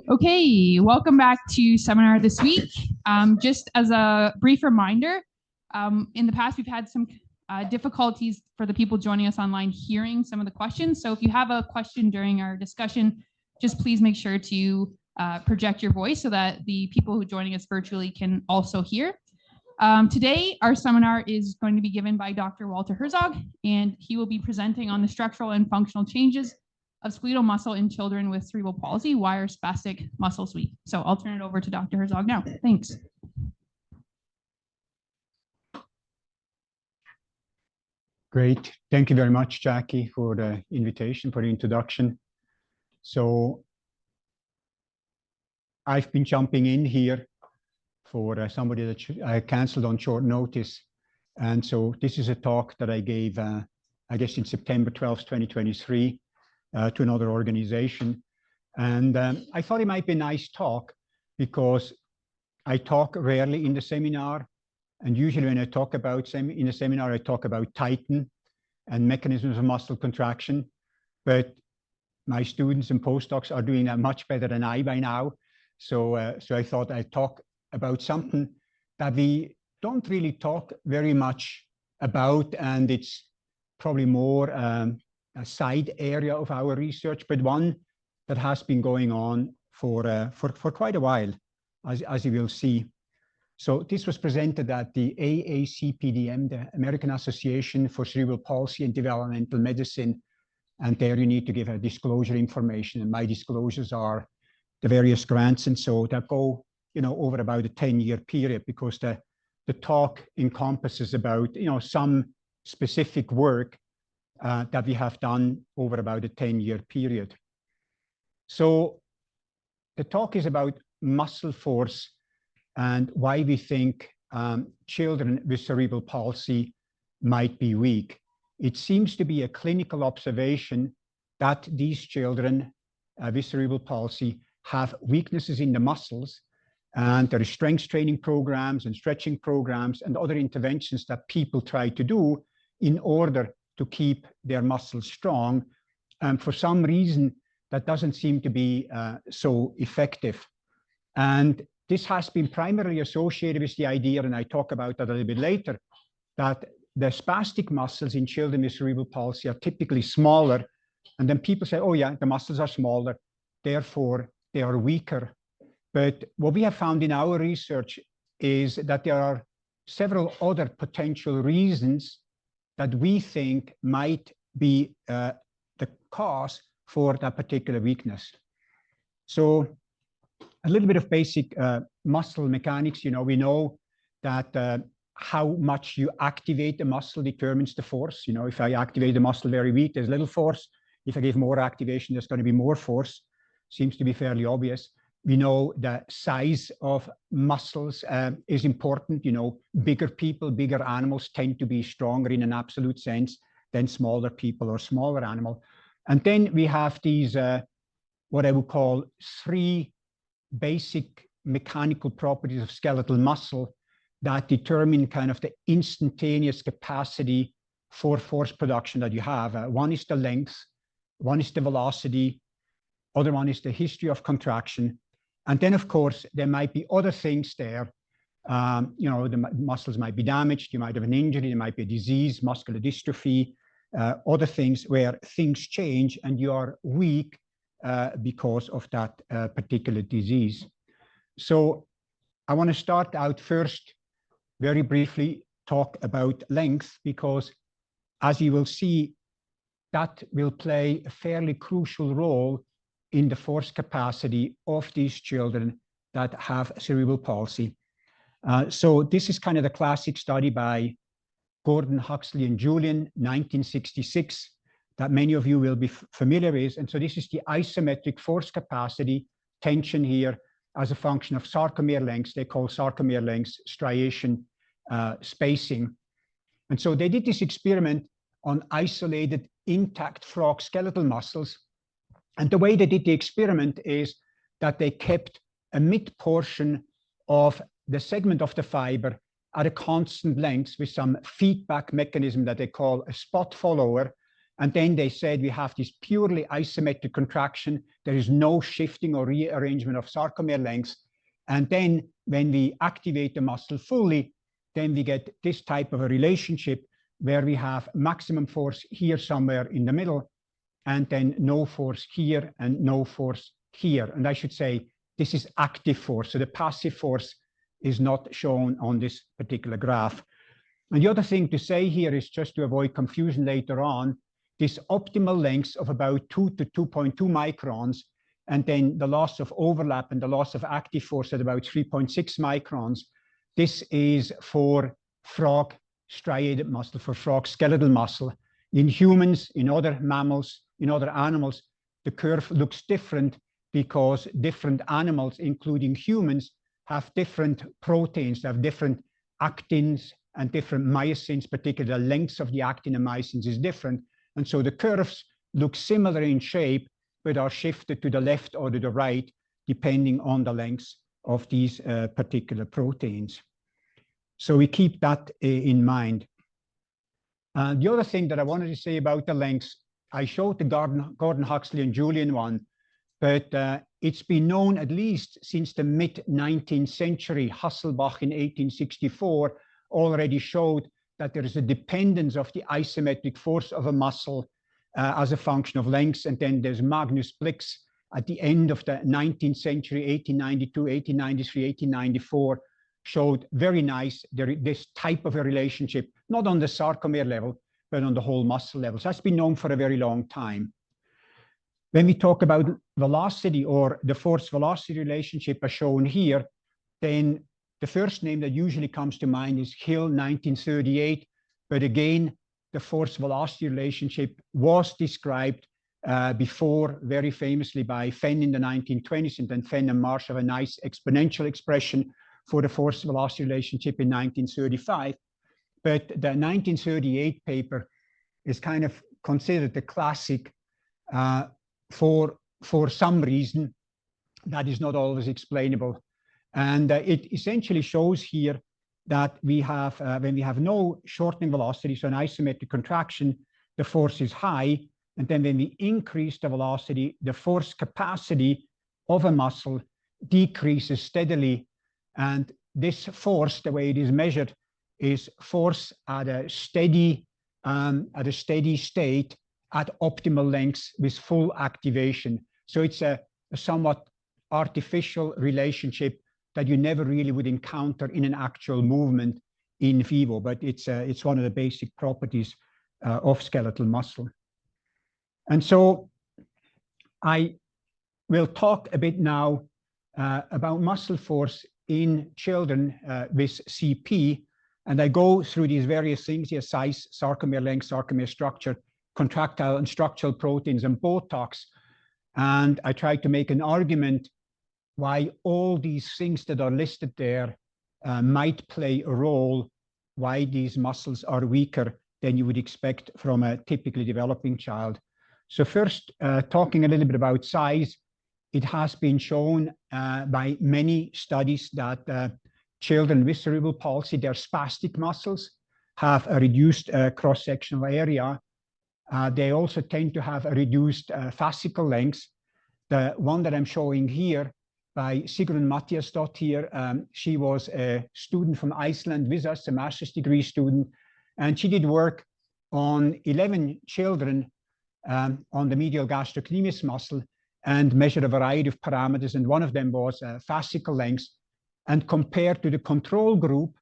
Okay, welcome back to seminar this week. Just as a brief reminder, in the past we've had some difficulties for the people joining us online hearing some of the questions. So if you have a question during our discussion, just please make sure to project your voice so that the people who are joining us virtually can also hear. Today, our seminar is going to be given by Dr. Walter Herzog, and he will be presenting on the structural and functional changes of skeletal muscle in children with cerebral palsy, wire spastic muscles weak. So I'll turn it over to Dr. Herzog now. Thanks. Great. Thank you very much, Jackie, for the invitation, for the introduction. So I've been jumping in here for somebody that I canceled on short notice. And so this is a talk that I gave, I guess, in September 12th, 2023, to another organization. And I thought it might be a nice talk because I talk rarely in the seminar. And usually when I talk about in a seminar, I talk about Titan and mechanisms of muscle contraction. But my students and postdocs are doing that much better than I by now. So I thought I'd talk about something that we don't really talk very much about, and it's probably more a side area of our research, but one that has been going on for quite a while, as you will see. So this was presented at the AACPDM, the American Association for Cerebral Palsy and Developmental Medicine. And there you need to give a disclosure information. And my disclosures are the various grants. And so that go, over about a 10-year period, because the talk encompasses about, some specific work that we have done over about a 10-year period. So the talk is about muscle force and why we think children with cerebral palsy might be weak. It seems to be a clinical observation that these children with cerebral palsy have weaknesses in the muscles, and there are strength training programs and stretching programs and other interventions that people try to do in order to keep their muscles strong. And for some reason, that doesn't seem to be so effective. And this has been primarily associated with the idea, and I talk about that a little bit later, that the spastic muscles in children with cerebral palsy are typically smaller. And then people say, oh yeah, the muscles are smaller, therefore they are weaker. But what we have found in our research is that there are several other potential reasons that we think might be the cause for that particular weakness. So a little bit of basic muscle mechanics. We know that how much you activate the muscle determines the force. If I activate the muscle very weak, there's little force. If I give more activation, there's going to be more force. Seems to be fairly obvious. We know the size of muscles is important. Bigger people, bigger animals tend to be stronger in an absolute sense than smaller people or smaller animals. And then we have these, what I would call 3 basic mechanical properties of skeletal muscle that determine kind of the instantaneous capacity for force production that you have. One is the length, one is the velocity, other one is the history of contraction. And then, of course, there might be other things there. The muscles might be damaged. You might have an injury. There might be a disease, muscular dystrophy, other things where things change and you are weak because of that particular disease. So I want to start out first, very briefly, talk about length, because as you will see, that will play a fairly crucial role in the force capacity of these children that have cerebral palsy. So this is kind of the classic study by Gordon, Huxley, and Julian, 1966, that many of you will be familiar with. And so this is the isometric force capacity, tension here, as a function of sarcomere lengths. They call sarcomere lengths striation spacing. And so they did this experiment on isolated intact frog skeletal muscles. And the way they did the experiment is that they kept a mid portion of the segment of the fiber at a constant length with some feedback mechanism that they call a spot follower. And then they said we have this purely isometric contraction. There is no shifting or rearrangement of sarcomere lengths. And then when we activate the muscle fully, then we get this type of a relationship where we have maximum force here somewhere in the middle, and then no force here and no force here. And I should say this is active force. So the passive force is not shown on this particular graph. And the other thing to say here is, just to avoid confusion later on, this optimal length of about 2 to 2.2 microns, and then the loss of overlap and the loss of active force at about 3.6 microns. This is for frog striated muscle, for frog skeletal muscle. In humans, in other mammals, in other animals, the curve looks different because different animals, including humans, have different proteins, they have different actins and different myosins, particularly the lengths of the actin and myosins is different. And so the curves look similar in shape, but are shifted to the left or to the right, depending on the lengths of these particular proteins. So we keep that in mind. The other thing that I wanted to say about the lengths, I showed the Gordon, Huxley, and Julian one, but it's been known at least since the mid-19th century. Hasselbach in 1864 already showed that there is a dependence of the isometric force of a muscle as a function of length. And then there's Magnus Blix at the end of the 19th century, 1892, 1893, 1894, showed very nice this type of a relationship, not on the sarcomere level, but on the whole muscle level. So that's been known for a very long time. When we talk about velocity or the force-velocity relationship as shown here, then the first name that usually comes to mind is Hill, 1938. But again, the force-velocity relationship was described before very famously by Fenn in the 1920s, and then Fenn and Marsh have a nice exponential expression for the force-velocity relationship in 1935. But the 1938 paper is kind of considered the classic for some reason that is not always explainable. And it essentially shows here that we have, when we have no shortening velocity, so an isometric contraction, the force is high. And then when we increase the velocity, the force capacity of a muscle decreases steadily. And this force, the way it is measured, is force at a steady state at optimal lengths with full activation. So it's a somewhat artificial relationship that you never really would encounter in an actual movement in vivo, but it's one of the basic properties of skeletal muscle. And so I will talk a bit now about muscle force in children with CP, and I go through these various things here: size, sarcomere length, sarcomere structure, contractile and structural proteins, and Botox. And I try to make an argument why all these things that are listed there might play a role, why these muscles are weaker than you would expect from a typically developing child. So first, talking a little bit about size, it has been shown by many studies that children with cerebral palsy, their spastic muscles have a reduced cross-sectional area. They also tend to have a reduced fascicle length. The one that I'm showing here by Sigrun Mattiasdottir, she was a student from Iceland with us, a master's degree student, and she did work on 11 children on the medial gastrocnemius muscle and measured a variety of parameters, and one of them was fascicle length. And compared to the control group,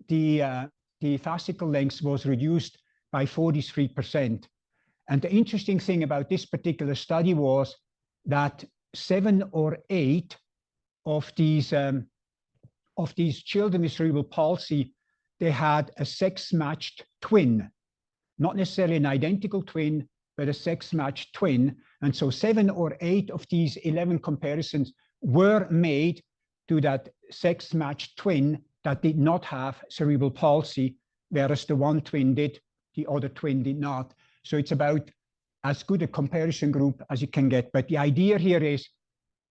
the fascicle length was reduced by 43%. And the interesting thing about this particular study was that 7 or 8 of these children with cerebral palsy, they had a sex-matched twin, not necessarily an identical twin, but a sex-matched twin. And so 7 or 8 of these 11 comparisons were made to that sex-matched twin that did not have cerebral palsy, whereas the one twin did, the other twin did not. So it's about as good a comparison group as you can get. But the idea here is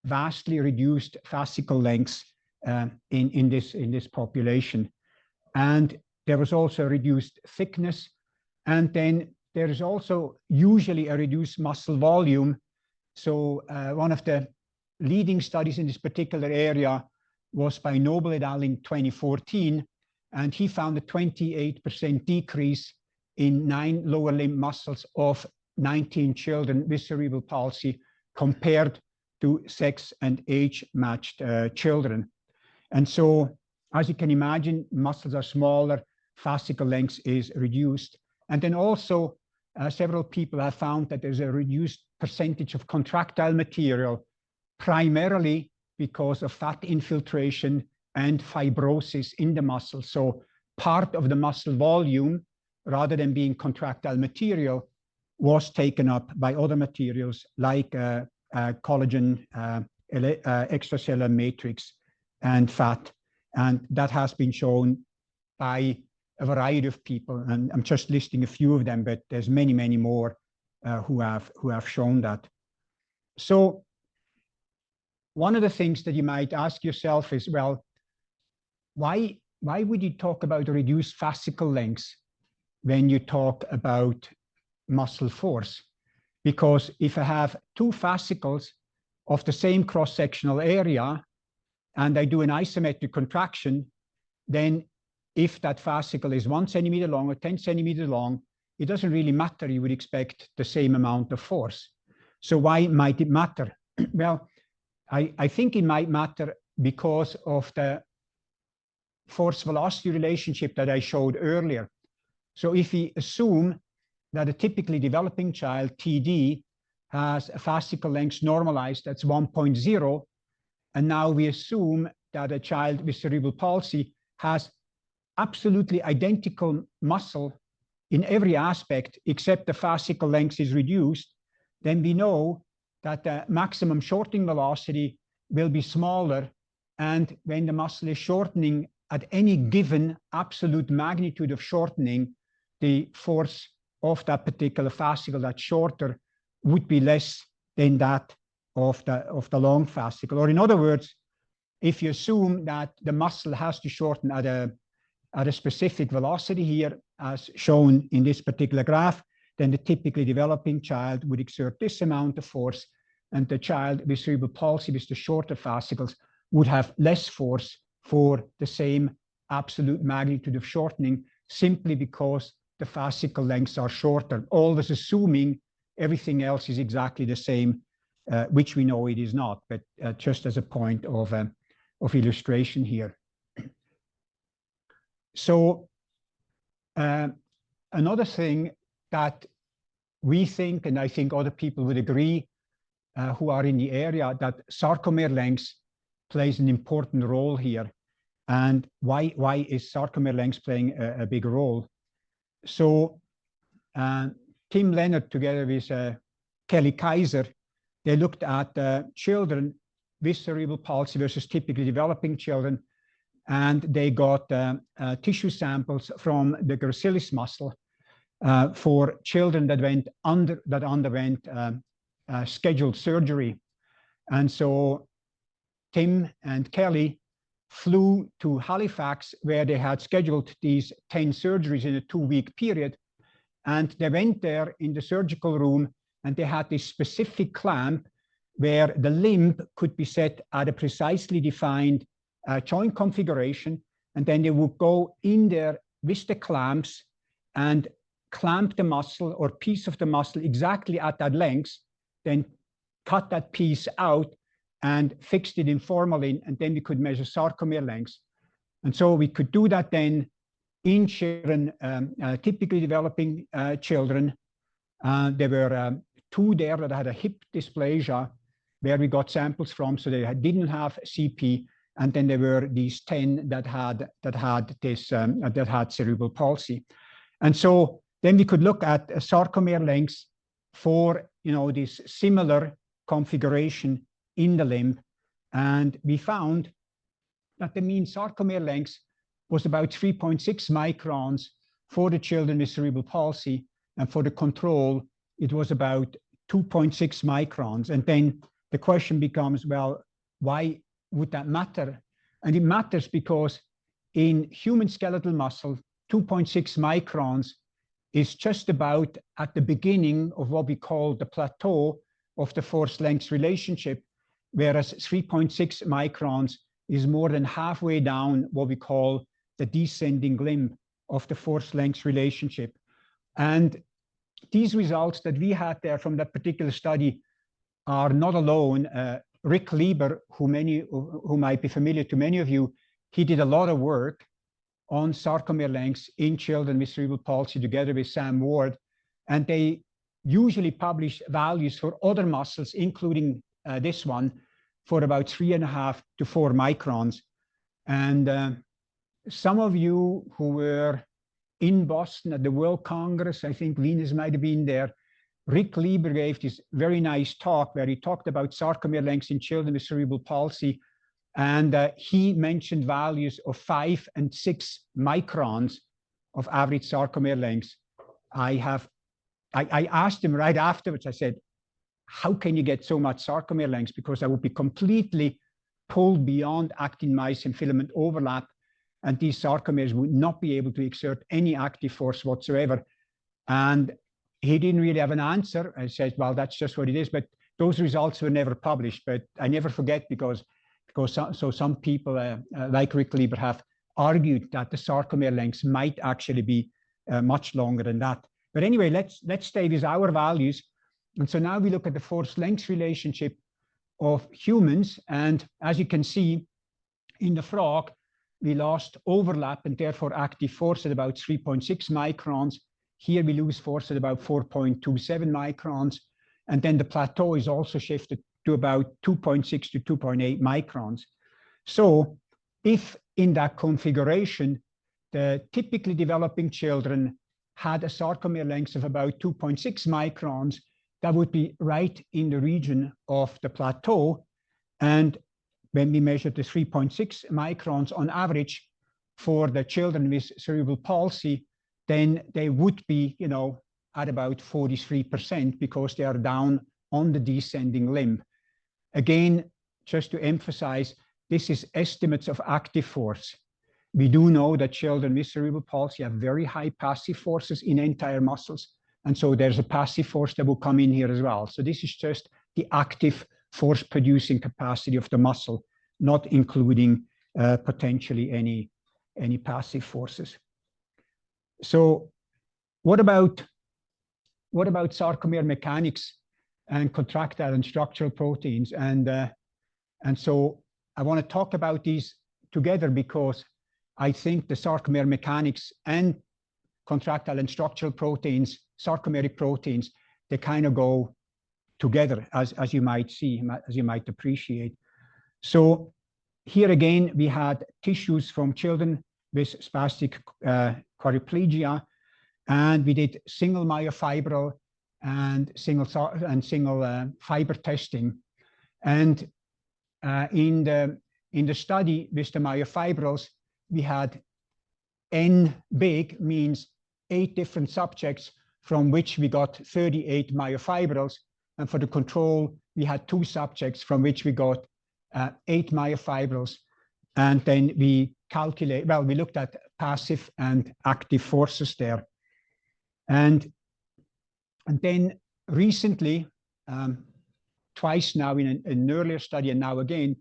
vastly reduced fascicle lengths in this population. And there was also reduced thickness. And then there is also usually a reduced muscle volume. So one of the leading studies in this particular area was by Noble et al. In 2014, and he found a 28% decrease in 9 lower limb muscles of 19 children with cerebral palsy compared to sex and age-matched children. And so, as you can imagine, muscles are smaller, fascicle length is reduced. And then also, several people have found that there's a reduced percentage of contractile material, primarily because of fat infiltration and fibrosis in the muscle. So part of the muscle volume, rather than being contractile material, was taken up by other materials like collagen, extracellular matrix, and fat. And that has been shown by a variety of people. And I'm just listing a few of them, but there's many, many more who have shown that. So one of the things that you might ask yourself is, well, why would you talk about reduced fascicle length when you talk about muscle force? Because if I have 2 fascicles of the same cross-sectional area and I do an isometric contraction, then if that fascicle is 1 centimeter long or 10 centimeters long, it doesn't really matter. You would expect the same amount of force. So why might it matter? Well, I think it might matter because of the force-velocity relationship that I showed earlier. So if we assume that a typically developing child, TD, has a fascicle length normalized, that's 1.0, and now we assume that a child with cerebral palsy has absolutely identical muscle in every aspect except the fascicle length is reduced, then we know that the maximum shortening velocity will be smaller. And when the muscle is shortening at any given absolute magnitude of shortening, the force of that particular fascicle that's shorter would be less than that of the long fascicle. Or in other words, if you assume that the muscle has to shorten at a specific velocity here, as shown in this particular graph, then the typically developing child would exert this amount of force, and the child with cerebral palsy with the shorter fascicles would have less force for the same absolute magnitude of shortening, simply because the fascicle lengths are shorter, always assuming everything else is exactly the same, which we know it is not, but just as a point of illustration here. So another thing that we think, and I think other people would agree who are in the area, that sarcomere length plays an important role here. And why is sarcomere length playing a big role? So Tim Leonard, together with Kelly Kaiser, they looked at children with cerebral palsy versus typically developing children, and they got tissue samples from the gracilis muscle for children that underwent scheduled surgery. And so Tim and Kelly flew to Halifax, where they had scheduled these 10 surgeries in a 2-week period. And they went there in the surgical room, and they had this specific clamp where the limb could be set at a precisely defined joint configuration. And then they would go in there with the clamps and clamp the muscle or piece of the muscle exactly at that length, then cut that piece out and fixed it in formalin, and then we could measure sarcomere length. And so we could do that then in children, typically developing children. There were 2 there that had a hip dysplasia, where we got samples from, so they didn't have CP, and then there were these 10 that had cerebral palsy. And so then we could look at a sarcomere length for this similar configuration in the limb, and we found that the mean sarcomere length was about 3.6 microns for the children with cerebral palsy, and for the control it was about 2.6 microns. And then the question becomes, well, why would that matter? And it matters because in human skeletal muscle, 2.6 microns is just about at the beginning of what we call the plateau of the force length relationship, whereas 3.6 microns is more than halfway down what we call the descending limb of the force length relationship. And these results that we had there from that particular study are not alone. Rick Lieber, who might be familiar to many of you, he did a lot of work on sarcomere lengths in children with cerebral palsy together with Sam Ward. And they usually publish values for other muscles, including this one, for about 3.5 to 4 microns. And some of you who were in Boston at the World Congress, I think Venus might have been there, Rick Lieber gave this very nice talk where he talked about sarcomere lengths in children with cerebral palsy. And he mentioned values of 5 and 6 microns of average sarcomere lengths. I asked him right afterwards, I said, how can you get so much sarcomere lengths? Because I would be completely pulled beyond actin myosin filament overlap, and these sarcomeres would not be able to exert any active force whatsoever. And he didn't really have an answer. I said, well, that's just what it is. But those results were never published. But I never forget because some people like Rick Lieber have argued that the sarcomere lengths might actually be much longer than that. But anyway, let's stay with our values. And so now we look at the force length relationship of humans. And as you can see in the frog, we lost overlap and therefore active force at about 3.6 microns. Here we lose force at about 4.27 microns. And then the plateau is also shifted to about 2.6 to 2.8 microns. So if in that configuration, the typically developing children had a sarcomere length of about 2.6 microns, that would be right in the region of the plateau. And when we measure the 3.6 microns on average for the children with cerebral palsy, then they would be, at about 43% because they are down on the descending limb. Again, just to emphasize, this is estimates of active force. We do know that children with cerebral palsy have very high passive forces in entire muscles. And so there's a passive force that will come in here as well. So this is just the active force producing capacity of the muscle, not including potentially any passive forces. So what about sarcomere mechanics and contractile and structural proteins? And so I want to talk about these together because I think the sarcomere mechanics and contractile and structural proteins, sarcomeric proteins, they kind of go together, as you might see, as you might appreciate. So here again, we had tissues from children with spastic quadriplegia, and we did single myofibril and single fiber testing. And in the study with the myofibrils, we had N big, means 8 different subjects from which we got 38 myofibrils. And for the control, we had 2 subjects from which we got 8 myofibrils. And then we looked at passive and active forces there. And then recently, twice now in an earlier study and now again,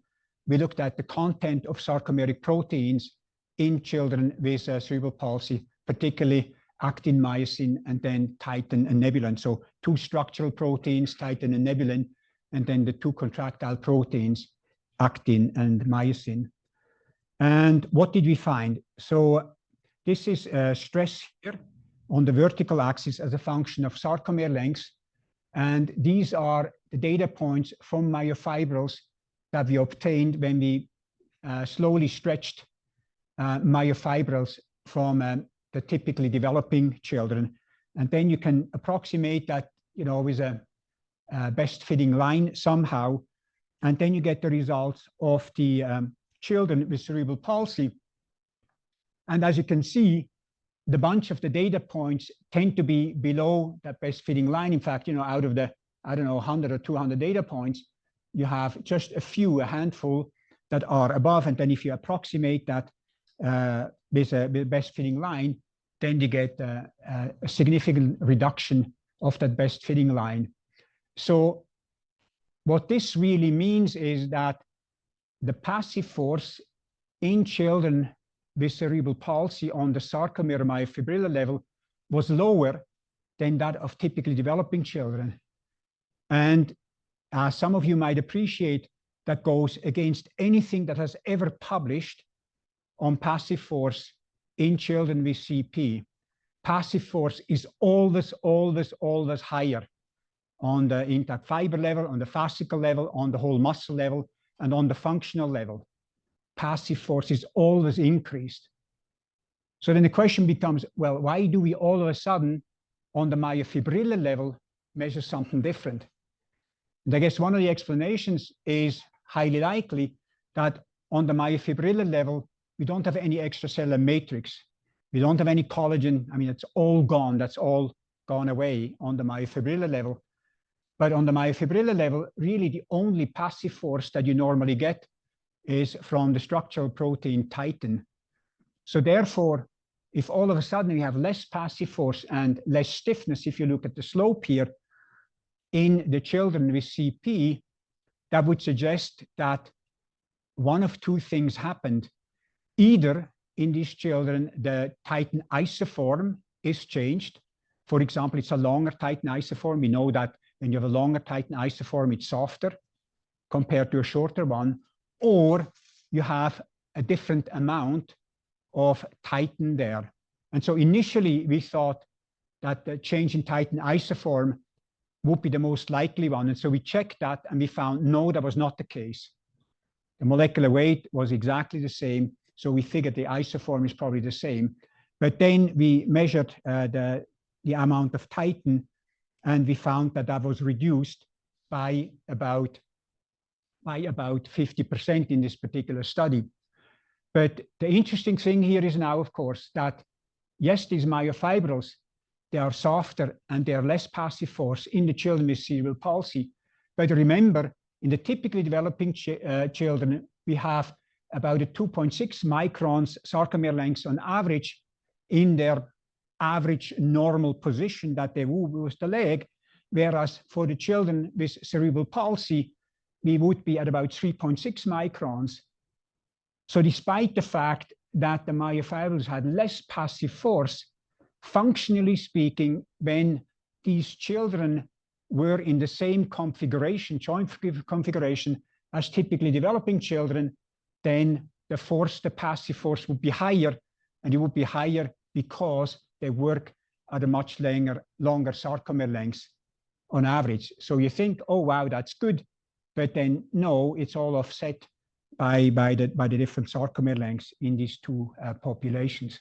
we looked at the content of sarcomeric proteins in children with cerebral palsy, particularly actin, myosin, and then titin and nebulin. So 2 structural proteins, titin and nebulin, and then the 2 contractile proteins, actin and myosin. And what did we find? So this is stress here on the vertical axis as a function of sarcomere lengths. And these are the data points from myofibrils that we obtained when we slowly stretched myofibrils from the typically developing children. And then you can approximate that, with a best fitting line somehow. And then you get the results of the children with cerebral palsy. And as you can see, the bunch of the data points tend to be below that best fitting line. In fact, out of the, 100 or 200 data points, you have just a handful that are above. And then if you approximate that with a best fitting line, then you get a significant reduction of that best fitting line. So what this really means is that the passive force in children with cerebral palsy on the sarcomere myofibrillar level was lower than that of typically developing children. And some of you might appreciate that goes against anything that has ever published on passive force in children with CP. Passive force is always, always, always higher on the intact fiber level, on the fascicle level, on the whole muscle level, and on the functional level. Passive force is always increased. So then the question becomes, well, why do we all of a sudden on the myofibrillar level measure something different? And I guess one of the explanations is highly likely that on the myofibrillar level, we don't have any extracellular matrix. We don't have any collagen. I mean, it's all gone. That's all gone away on the myofibrillar level. But on the myofibrillar level, really the only passive force that you normally get is from the structural protein titin. So therefore, if all of a sudden we have less passive force and less stiffness, if you look at the slope here in the children with CP, that would suggest that one of two things happened. Either in these children, the titin isoform is changed. For example, it's a longer titin isoform. We know that when you have a longer titin isoform, it's softer compared to a shorter one, or you have a different amount of titin there. And so initially we thought that the change in titin isoform would be the most likely one. And so we checked that and we found, no, that was not the case. The molecular weight was exactly the same. So we figured the isoform is probably the same. But then we measured the amount of titin, and we found that that was reduced by about 50% in this particular study. But the interesting thing here is now, of course, that yes, these myofibrils, they are softer and they are less passive force in the children with cerebral palsy. But remember, in the typically developing children, we have about a 2.6 microns sarcomere length on average in their average normal position that they move with the leg, whereas for the children with cerebral palsy, we would be at about 3.6 microns. So despite the fact that the myofibrils had less passive force, functionally speaking, when these children were in the same configuration, joint configuration as typically developing children, then the force, the passive force would be higher, and it would be higher because they work at a much longer sarcomere length on average. So you think, oh, wow, that's good. But then, no, it's all offset by the different sarcomere lengths in these two populations.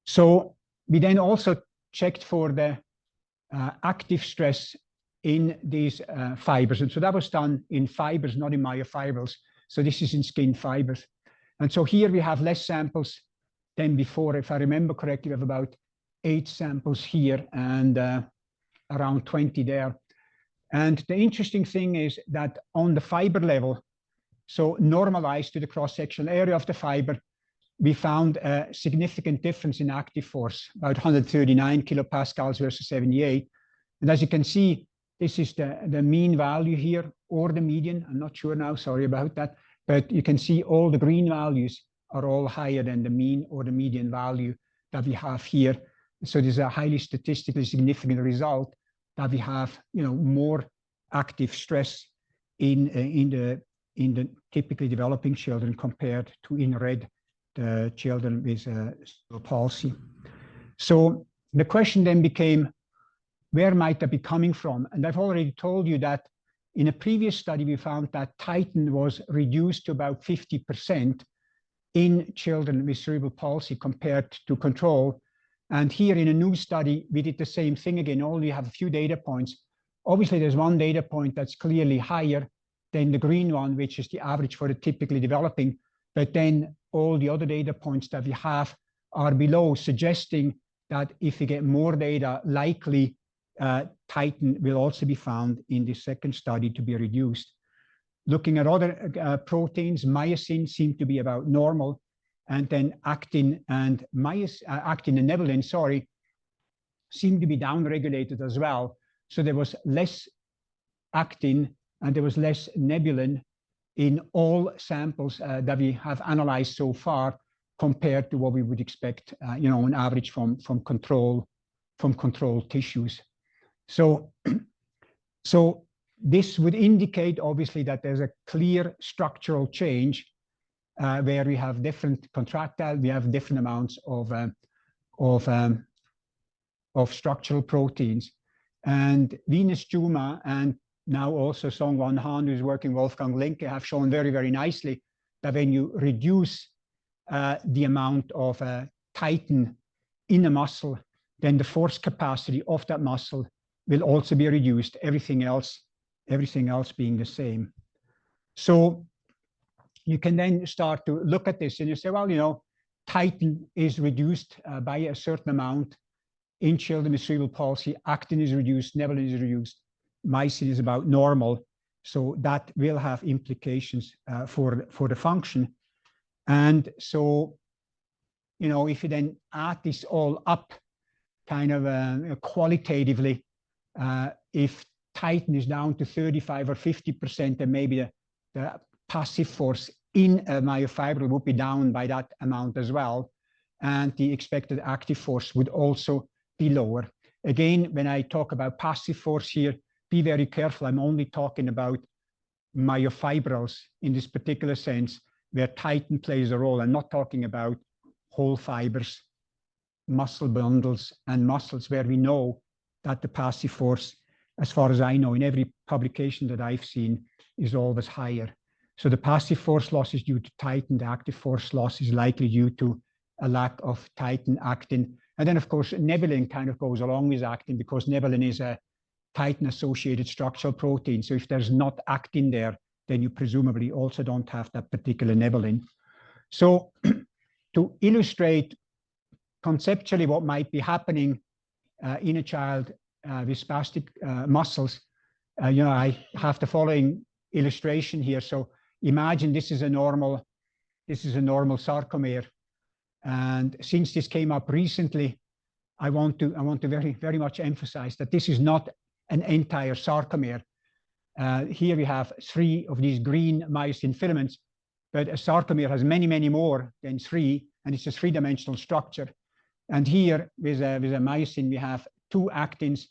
So we then also checked for the active stress in these fibers. And so that was done in fibers, not in myofibrils. So this is in skin fibers. And so here we have less samples than before. If I remember correctly, we have about 8 samples here and around 20 there. And the interesting thing is that on the fiber level, so normalized to the cross-sectional area of the fiber, we found a significant difference in active force, about 139 kilopascals versus 78. And as you can see, this is the mean value here, or the median. I'm not sure now, sorry about that. But you can see all the green values are all higher than the mean or the median value that we have here. So there's a highly statistically significant result that we have, more active stress in the typically developing children compared to in red, the children with cerebral palsy. So the question then became, where might that be coming from? And I've already told you that in a previous study, we found that titin was reduced to about 50% in children with cerebral palsy compared to control. And here in a new study, we did the same thing again, only have a few data points. Obviously, there's one data point that's clearly higher than the green one, which is the average for the typically developing. But then all the other data points that we have are below, suggesting that if we get more data, likely titin will also be found in the second study to be reduced. Looking at other proteins, myosin seemed to be about normal. and then actin and nebulin, sorry, seemed to be downregulated as well. So there was less actin and there was less nebulin in all samples that we have analyzed so far, compared to what we would expect, on average from control tissues. So this would indicate, obviously, that there's a clear structural change where we have different contractile, we have different amounts of structural proteins. And Venus Juma and now also Song Wan Han, who's working Wolfgang Linke, have shown very, very nicely that when you reduce the amount of titin in a muscle, then the force capacity of that muscle will also be reduced, everything else being the same. So you can then start to look at this and you say, well, titin is reduced by a certain amount in children with cerebral palsy, actin is reduced, nebulin is reduced, myosin is about normal. So that will have implications for the function. And so, if you then add this all up kind of qualitatively, if titin is down to 35 or 50%, then maybe the passive force in a myofibril would be down by that amount as well. And the expected active force would also be lower. Again, when I talk about passive force here, be very careful. I'm only talking about myofibrils in this particular sense, where titin plays a role. I'm not talking about whole fibers, muscle bundles, and muscles where we know that the passive force, as far as I know, in every publication that I've seen, is always higher. So the passive force loss is due to titin, the active force loss is likely due to a lack of titin, actin. And then, of course, nebulin kind of goes along with actin, because nebulin is a titin-associated structural protein. So if there's not actin there, then you presumably also don't have that particular nebulin. So to illustrate conceptually what might be happening in a child with spastic muscles, I have the following illustration here. So imagine this is a normal sarcomere. And since this came up recently, I want to very, very much emphasize that this is not an entire sarcomere. Here we have 3 of these green myosin filaments, but a sarcomere has many, many more than 3, and it's a 3-dimensional structure. And here with a myosin, we have 2 actins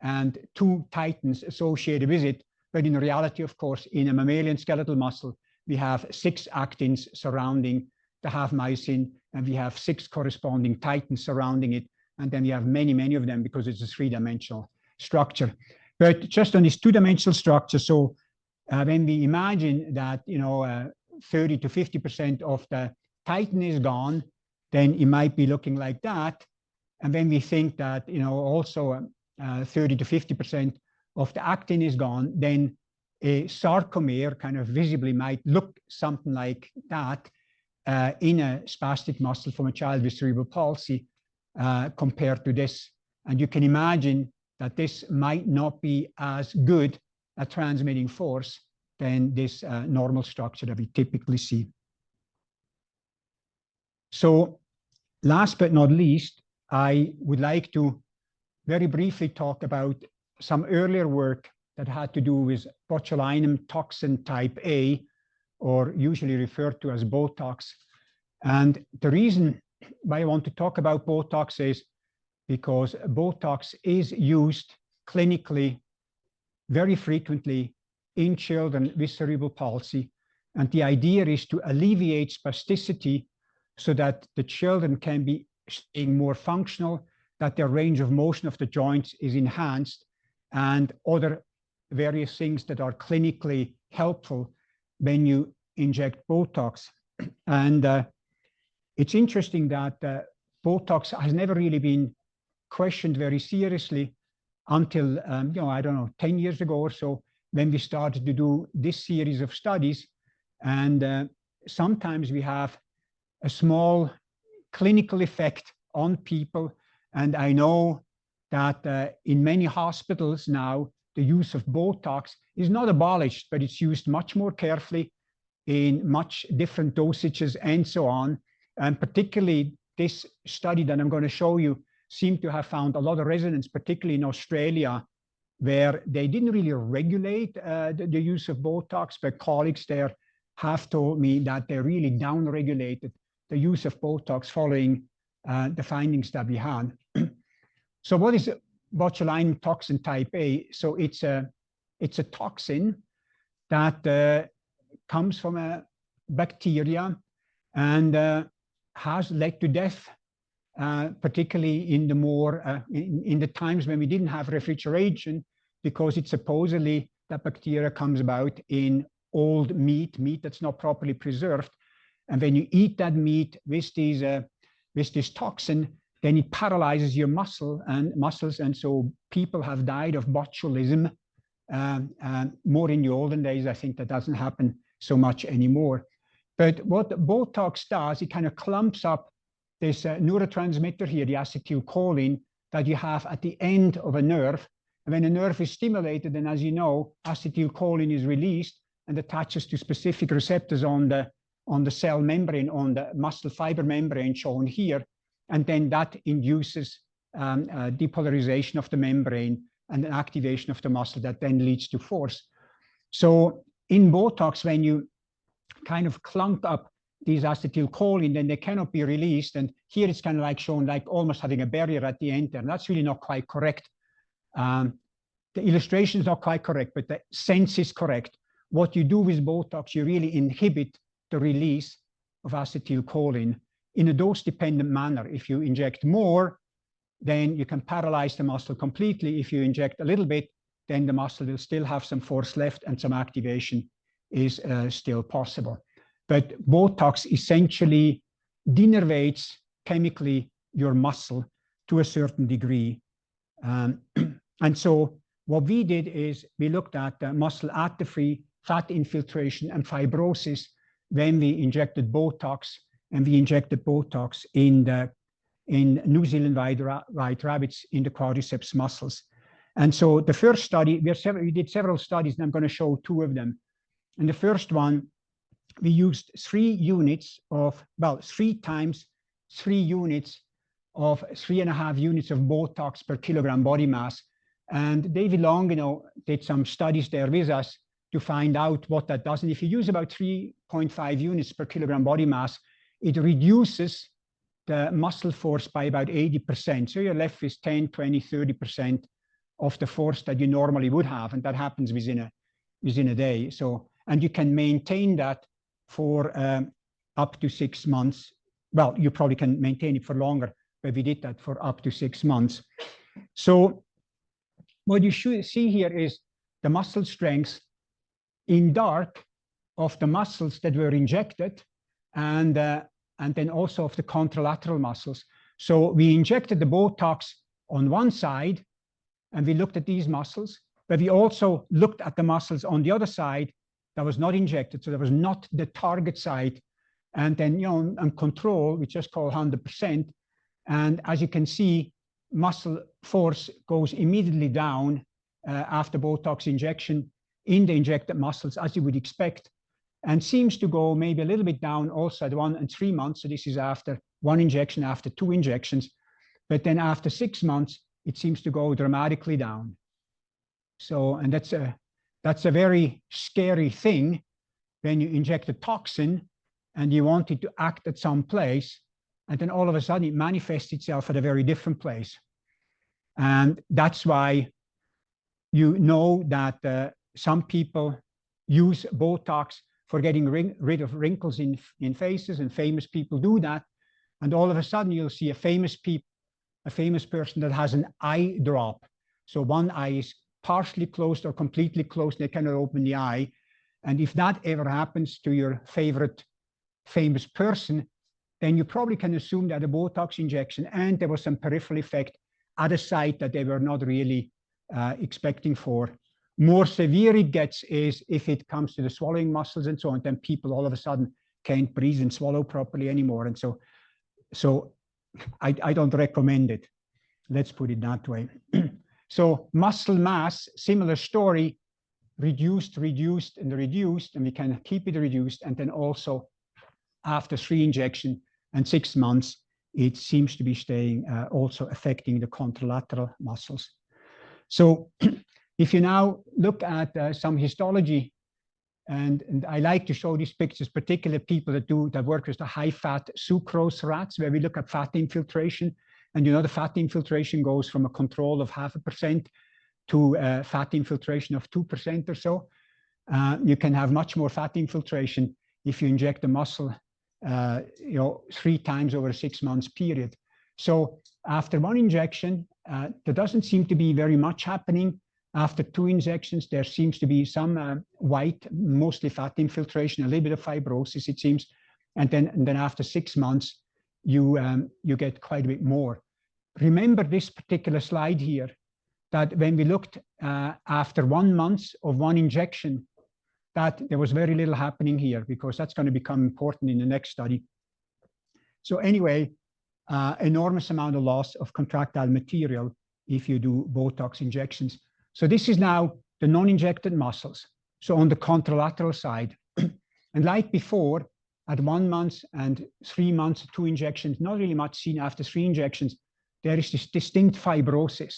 and 2 titins associated with it. But in reality, of course, in a mammalian skeletal muscle, we have 6 actins surrounding the half myosin, and we have 6 corresponding titins surrounding it. And then we have many, many of them because it's a 3-dimensional structure. But just on this 2-dimensional structure, so when we imagine that 30 to 50% of the titin is gone, then it might be looking like that. And when we think that also 30 to 50% of the actin is gone, then a sarcomere kind of visibly might look something like that in a spastic muscle from a child with cerebral palsy compared to this. And you can imagine that this might not be as good a transmitting force than this normal structure that we typically see. So last but not least, I would like to very briefly talk about some earlier work that had to do with botulinum toxin type A, or usually referred to as Botox. And the reason why I want to talk about Botox is because Botox is used clinically very frequently in children with cerebral palsy. And the idea is to alleviate spasticity so that the children can be staying more functional, that their range of motion of the joints is enhanced, and other various things that are clinically helpful when you inject Botox. And it's interesting that Botox has never really been questioned very seriously until, I don't know, 10 years ago or so, when we started to do this series of studies. And sometimes we have a small clinical effect on people. And I know that in many hospitals now, the use of Botox is not abolished, but it's used much more carefully in much different dosages and so on. And particularly this study that I'm going to show you seemed to have found a lot of resonance, particularly in Australia, where they didn't really regulate the use of Botox, but colleagues there have told me that they really down-regulated the use of Botox following the findings that we had. So what is botulinum toxin type A? So it's a toxin that comes from a bacteria and has led to death, particularly in the more in the times when we didn't have refrigeration, because it's supposedly that bacteria comes about in old meat that's not properly preserved. And when you eat that meat with this toxin, then it paralyzes your muscles, and so people have died of botulism. More in the olden days. I think that doesn't happen so much anymore. But what Botox does, it kind of clumps up this neurotransmitter here, the acetylcholine, that you have at the end of a nerve. And when a nerve is stimulated, then as you know, acetylcholine is released and attaches to specific receptors on the cell membrane, on the muscle fiber membrane shown here. And then that induces depolarization of the membrane and an activation of the muscle that then leads to force. So in Botox, when you kind of clunk up these acetylcholine, then they cannot be released. And here it's kind of like shown like almost having a barrier at the end there. And that's really not quite correct. The illustration is not quite correct, but the sense is correct. What you do with Botox, you really inhibit the release of acetylcholine in a dose-dependent manner. If you inject more, then you can paralyze the muscle completely. If you inject a little bit, then the muscle will still have some force left and some activation is still possible. But Botox essentially denervates chemically your muscle to a certain degree. And so what we did is we looked at muscle atrophy, fat infiltration, and fibrosis when we injected Botox, and we injected Botox in New Zealand white rabbits in the quadriceps muscles. And so the first study, we did several studies, and I'm going to show two of them. In the first one, we used 3 units of, well, 3 times 3 units of 3.5 units of Botox per kilogram body mass. And David Long, did some studies there with us to find out what that does. And if you use about 3.5 units per kilogram body mass, it reduces the muscle force by about 80%. So you're left with 10, 20, 30% of the force that you normally would have. And that happens within a day. So, and you can maintain that for up to 6 months. Well, you probably can maintain it for longer, but we did that for up to 6 months. So what you should see here is the muscle strength in dark of the muscles that were injected, and then also of the contralateral muscles. So we injected the Botox on one side, and we looked at these muscles, but we also looked at the muscles on the other side that was not injected. So that was not the target site. And then, on control, we just call 100%. And as you can see, muscle force goes immediately down after Botox injection in the injected muscles, as you would expect, and seems to go maybe a little bit down also at 1 and 3 months. So this is after 1 injection, after 2 injections. But then after 6 months, it seems to go dramatically down. So, and that's a very scary thing when you inject a toxin and you want it to act at some place, and then all of a sudden it manifests itself at a very different place. And that's why you know that some people use Botox for getting rid of wrinkles in faces, and famous people do that. And all of a sudden you'll see a famous person that has an eye drop. So one eye is partially closed or completely closed, they cannot open the eye. And if that ever happens to your favorite famous person, then you probably can assume that a Botox injection and there was some peripheral effect at a site that they were not really expecting for. More severe it gets is if it comes to the swallowing muscles and so on, then people all of a sudden can't breathe and swallow properly anymore. And so I don't recommend it. Let's put it that way. So muscle mass, similar story, reduced, and we can keep it reduced. And then also after 3 injections, and 6 months, it seems to be staying, also affecting the contralateral muscles. So if you now look at some histology, and I like to show these pictures, particularly people that work with the high-fat sucrose rats, where we look at fat infiltration. And you know, the fat infiltration goes from a control of 0.5% to fat infiltration of 2% or so. You can have much more fat infiltration if you inject the muscle, 3 times over a 6 months period. So after 1 injection, there doesn't seem to be very much happening. After 2 injections, there seems to be some white, mostly fat infiltration, a little bit of fibrosis, it seems. And then after 6 months, you get quite a bit more. Remember this particular slide here, that when we looked after 1 month of 1 injection, that there was very little happening here, because that's going to become important in the next study. So anyway, enormous amount of loss of contractile material if you do Botox injections. So this is now the non-injected muscles. So on the contralateral side, and like before, at 1 month and 3 months, 2 injections, not really much seen after 3 injections, there is this distinct fibrosis.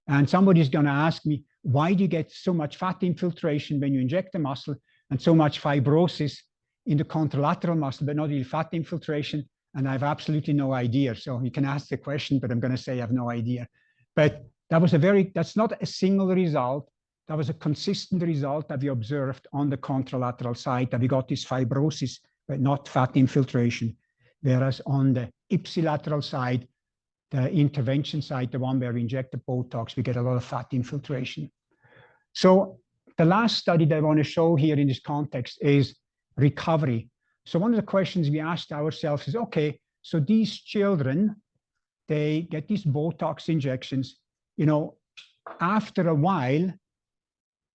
And somebody's going to ask me, why do you get so much fat infiltration when you inject the muscle and so much fibrosis in the contralateral muscle, but not really fat infiltration? And I have absolutely no idea. So you can ask the question, but I'm going to say I have no idea. But that's not a single result. That was a consistent result that we observed on the contralateral side, that we got this fibrosis, but not fat infiltration. Whereas on the ipsilateral side, the intervention side, the one where we inject the Botox, we get a lot of fat infiltration. So the last study that I want to show here in this context is recovery. So one of the questions we asked ourselves is, okay, so these children, they get these Botox injections, after a while,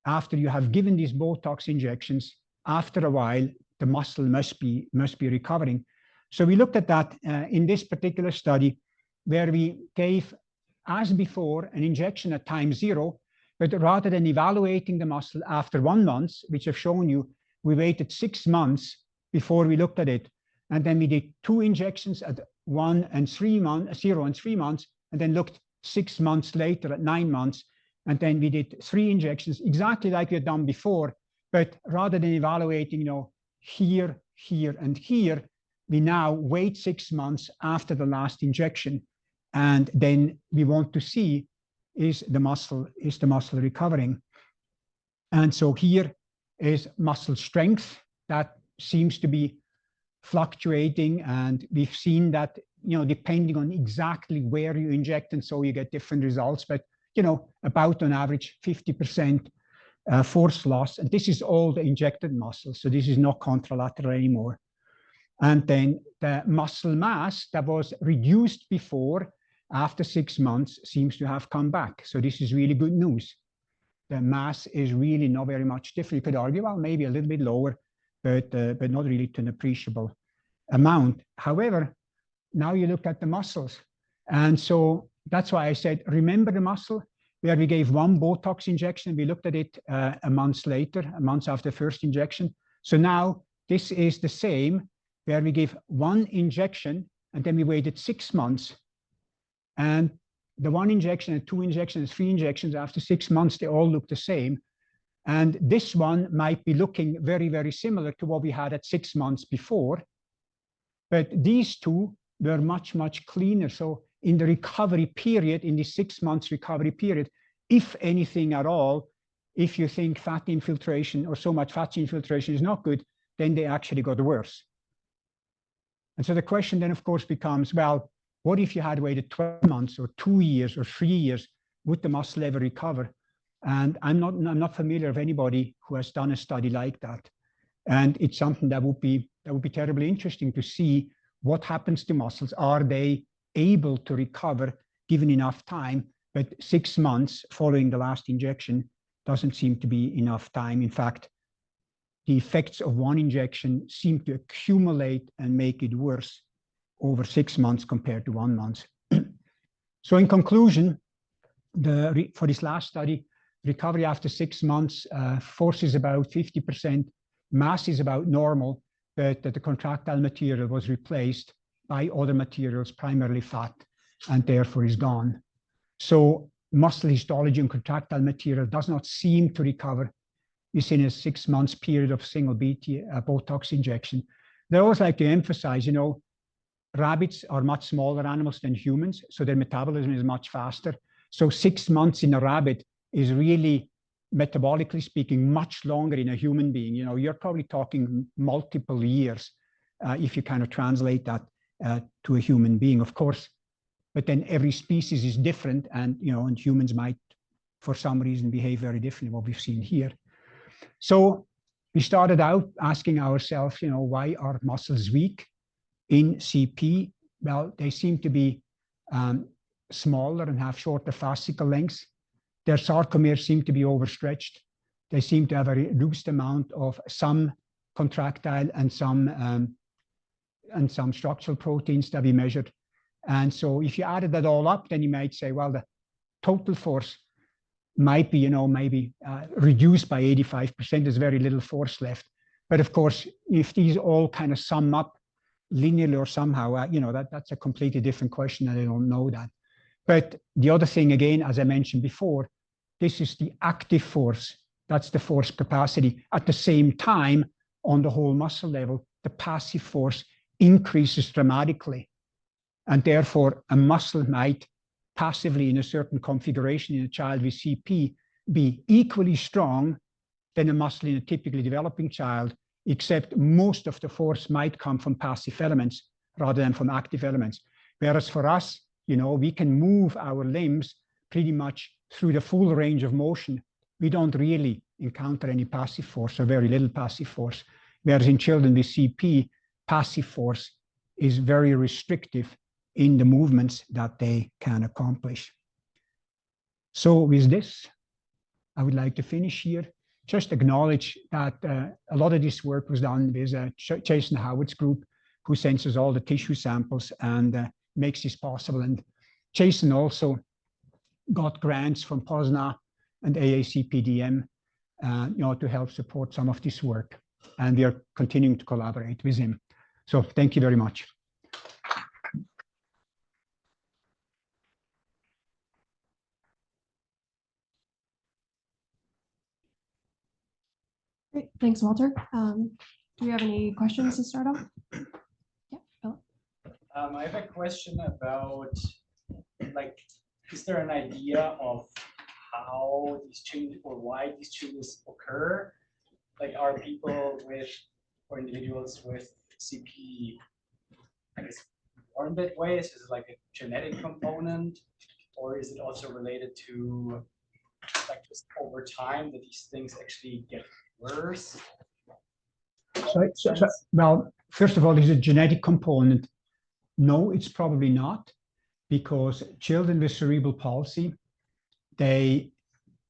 after you have given these Botox injections, after a while, the muscle must be recovering. So we looked at that in this particular study, where we gave, as before, an injection at time 0, but rather than evaluating the muscle after 1 month, which I've shown you, we waited 6 months before we looked at it. And then we did 2 injections at 0 and 3 months, and then looked 6 months later at 9 months. And then we did 3 injections, exactly like we had done before, but rather than evaluating, here, here, and here, we now wait 6 months after the last injection. And then we want to see, is the muscle recovering? And so here is muscle strength that seems to be fluctuating. And we've seen that, depending on exactly where you inject, and so you get different results, but, about on average 50% force loss. And this is all the injected muscle. So this is not contralateral anymore. And then the muscle mass that was reduced before, after 6 months, seems to have come back. So this is really good news. The mass is really not very much different. You could argue, well, maybe a little bit lower, but not really to an appreciable amount. However, now you look at the muscles. And so that's why I said, remember the muscle where we gave 1 Botox injection. We looked at it a month later, a month after the first injection. So now this is the same, where we gave 1 injection and then we waited 6 months. And the 1 injection and 2 injections, 3 injections after 6 months, they all look the same. And this one might be looking very, very similar to what we had at 6 months before. But these two were much, much cleaner. So in the recovery period, in the 6 months recovery period, if anything at all, if you think fat infiltration or so much fat infiltration is not good, then they actually got worse. And so the question then, of course, becomes, well, what if you had waited 12 months or 2 years or 3 years? Would the muscle ever recover? And I'm not familiar of anybody who has done a study like that. And it's something that would be terribly interesting to see what happens to muscles. Are they able to recover given enough time? But 6 months following the last injection doesn't seem to be enough time. In fact, the effects of 1 injection seem to accumulate and make it worse over 6 months compared to 1 month. So in conclusion, for this last study, recovery after 6 months, force is about 50%, mass is about normal, but the contractile material was replaced by other materials, primarily fat, and therefore is gone. So muscle histology and contractile material does not seem to recover within a 6 months period of single Botox injection. They always like to emphasize, you know, rabbits are much smaller animals than humans, so their metabolism is much faster. So 6 months in a rabbit is really, metabolically speaking, much longer in a human being. You know, you're probably talking multiple years if you kind of translate that to a human being, of course. But then every species is different, and you know, and humans might, for some reason, behave very differently, what we've seen here. So we started out asking ourselves, you know, why are muscles weak in CP? Well, they seem to be smaller and have shorter fascicle lengths. Their sarcomeres seem to be overstretched. They seem to have a reduced amount of some contractile and some structural proteins that we measured. And so if you added that all up, then you might say, well, the total force might be, you know, maybe reduced by 85%. There's very little force left. But of course, if these all kind of sum up linearly or somehow, you know, that's a completely different question, and I don't know that. But the other thing, again, as I mentioned before, this is the active force. That's the force capacity. At the same time, on the whole muscle level, the passive force increases dramatically. And therefore, a muscle might passively, in a certain configuration in a child with CP, be equally strong than a muscle in a typically developing child, except most of the force might come from passive elements rather than from active elements. Whereas for us, you know, we can move our limbs pretty much through the full range of motion. We don't really encounter any passive force or very little passive force. Whereas in children with CP, passive force is very restrictive in the movements that they can accomplish. So with this, I would like to finish here. Just acknowledge that a lot of this work was done with Jason Howard's group, who sends us all the tissue samples and makes this possible. And Jason also got grants from POSNA and AACPDM, you know, to help support some of this work. And we are continuing to collaborate with him. So thank you very much. Great, thanks, Walter. Do you have any questions to start off? Yeah, Philip. I have a question about, like, is there an idea of how these changes or why these changes occur? Like, are people with, or individuals with CP, I guess, born that way? Is it like a genetic component, or is it also related to, like, just over time that these things actually get worse? Well, first of all, is it a genetic component? No, it's probably not, because children with cerebral palsy, they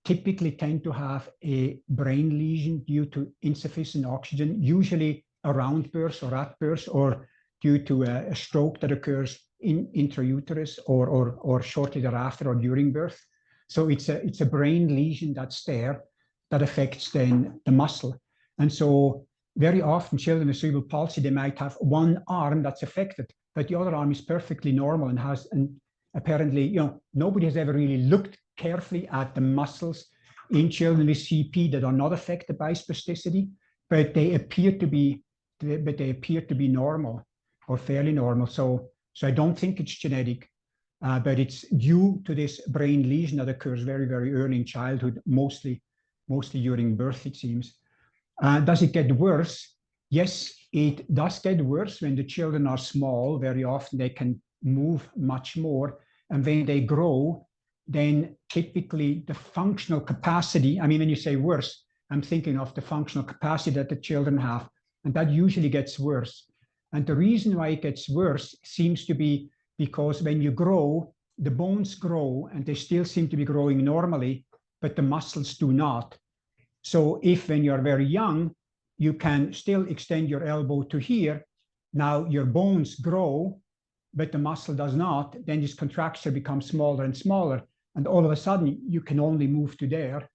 typically tend to have a brain lesion due to insufficient oxygen, usually around birth or at birth, or due to a stroke that occurs in intrauterus or shortly thereafter or during birth. So it's a brain lesion that's there that affects then the muscle. And so very often children with cerebral palsy, they might have one arm that's affected, but the other arm is perfectly normal and has, and apparently, you know, nobody has ever really looked carefully at the muscles in children with CP that are not affected by spasticity, but they appear to be normal or fairly normal. So I don't think it's genetic, but it's due to this brain lesion that occurs very, very early in childhood, mostly during birth, it seems. Does it get worse? Yes, it does get worse when the children are small. Very often they can move much more. And when they grow, then typically the functional capacity, I mean, when you say worse, I'm thinking of the functional capacity that the children have, and that usually gets worse. And the reason why it gets worse seems to be because when you grow, the bones grow and they still seem to be growing normally, but the muscles do not. So if when you're very young, you can still extend your elbow to here, now your bones grow, but the muscle does not, then this contracture becomes smaller and smaller. And all of a sudden you can only move to there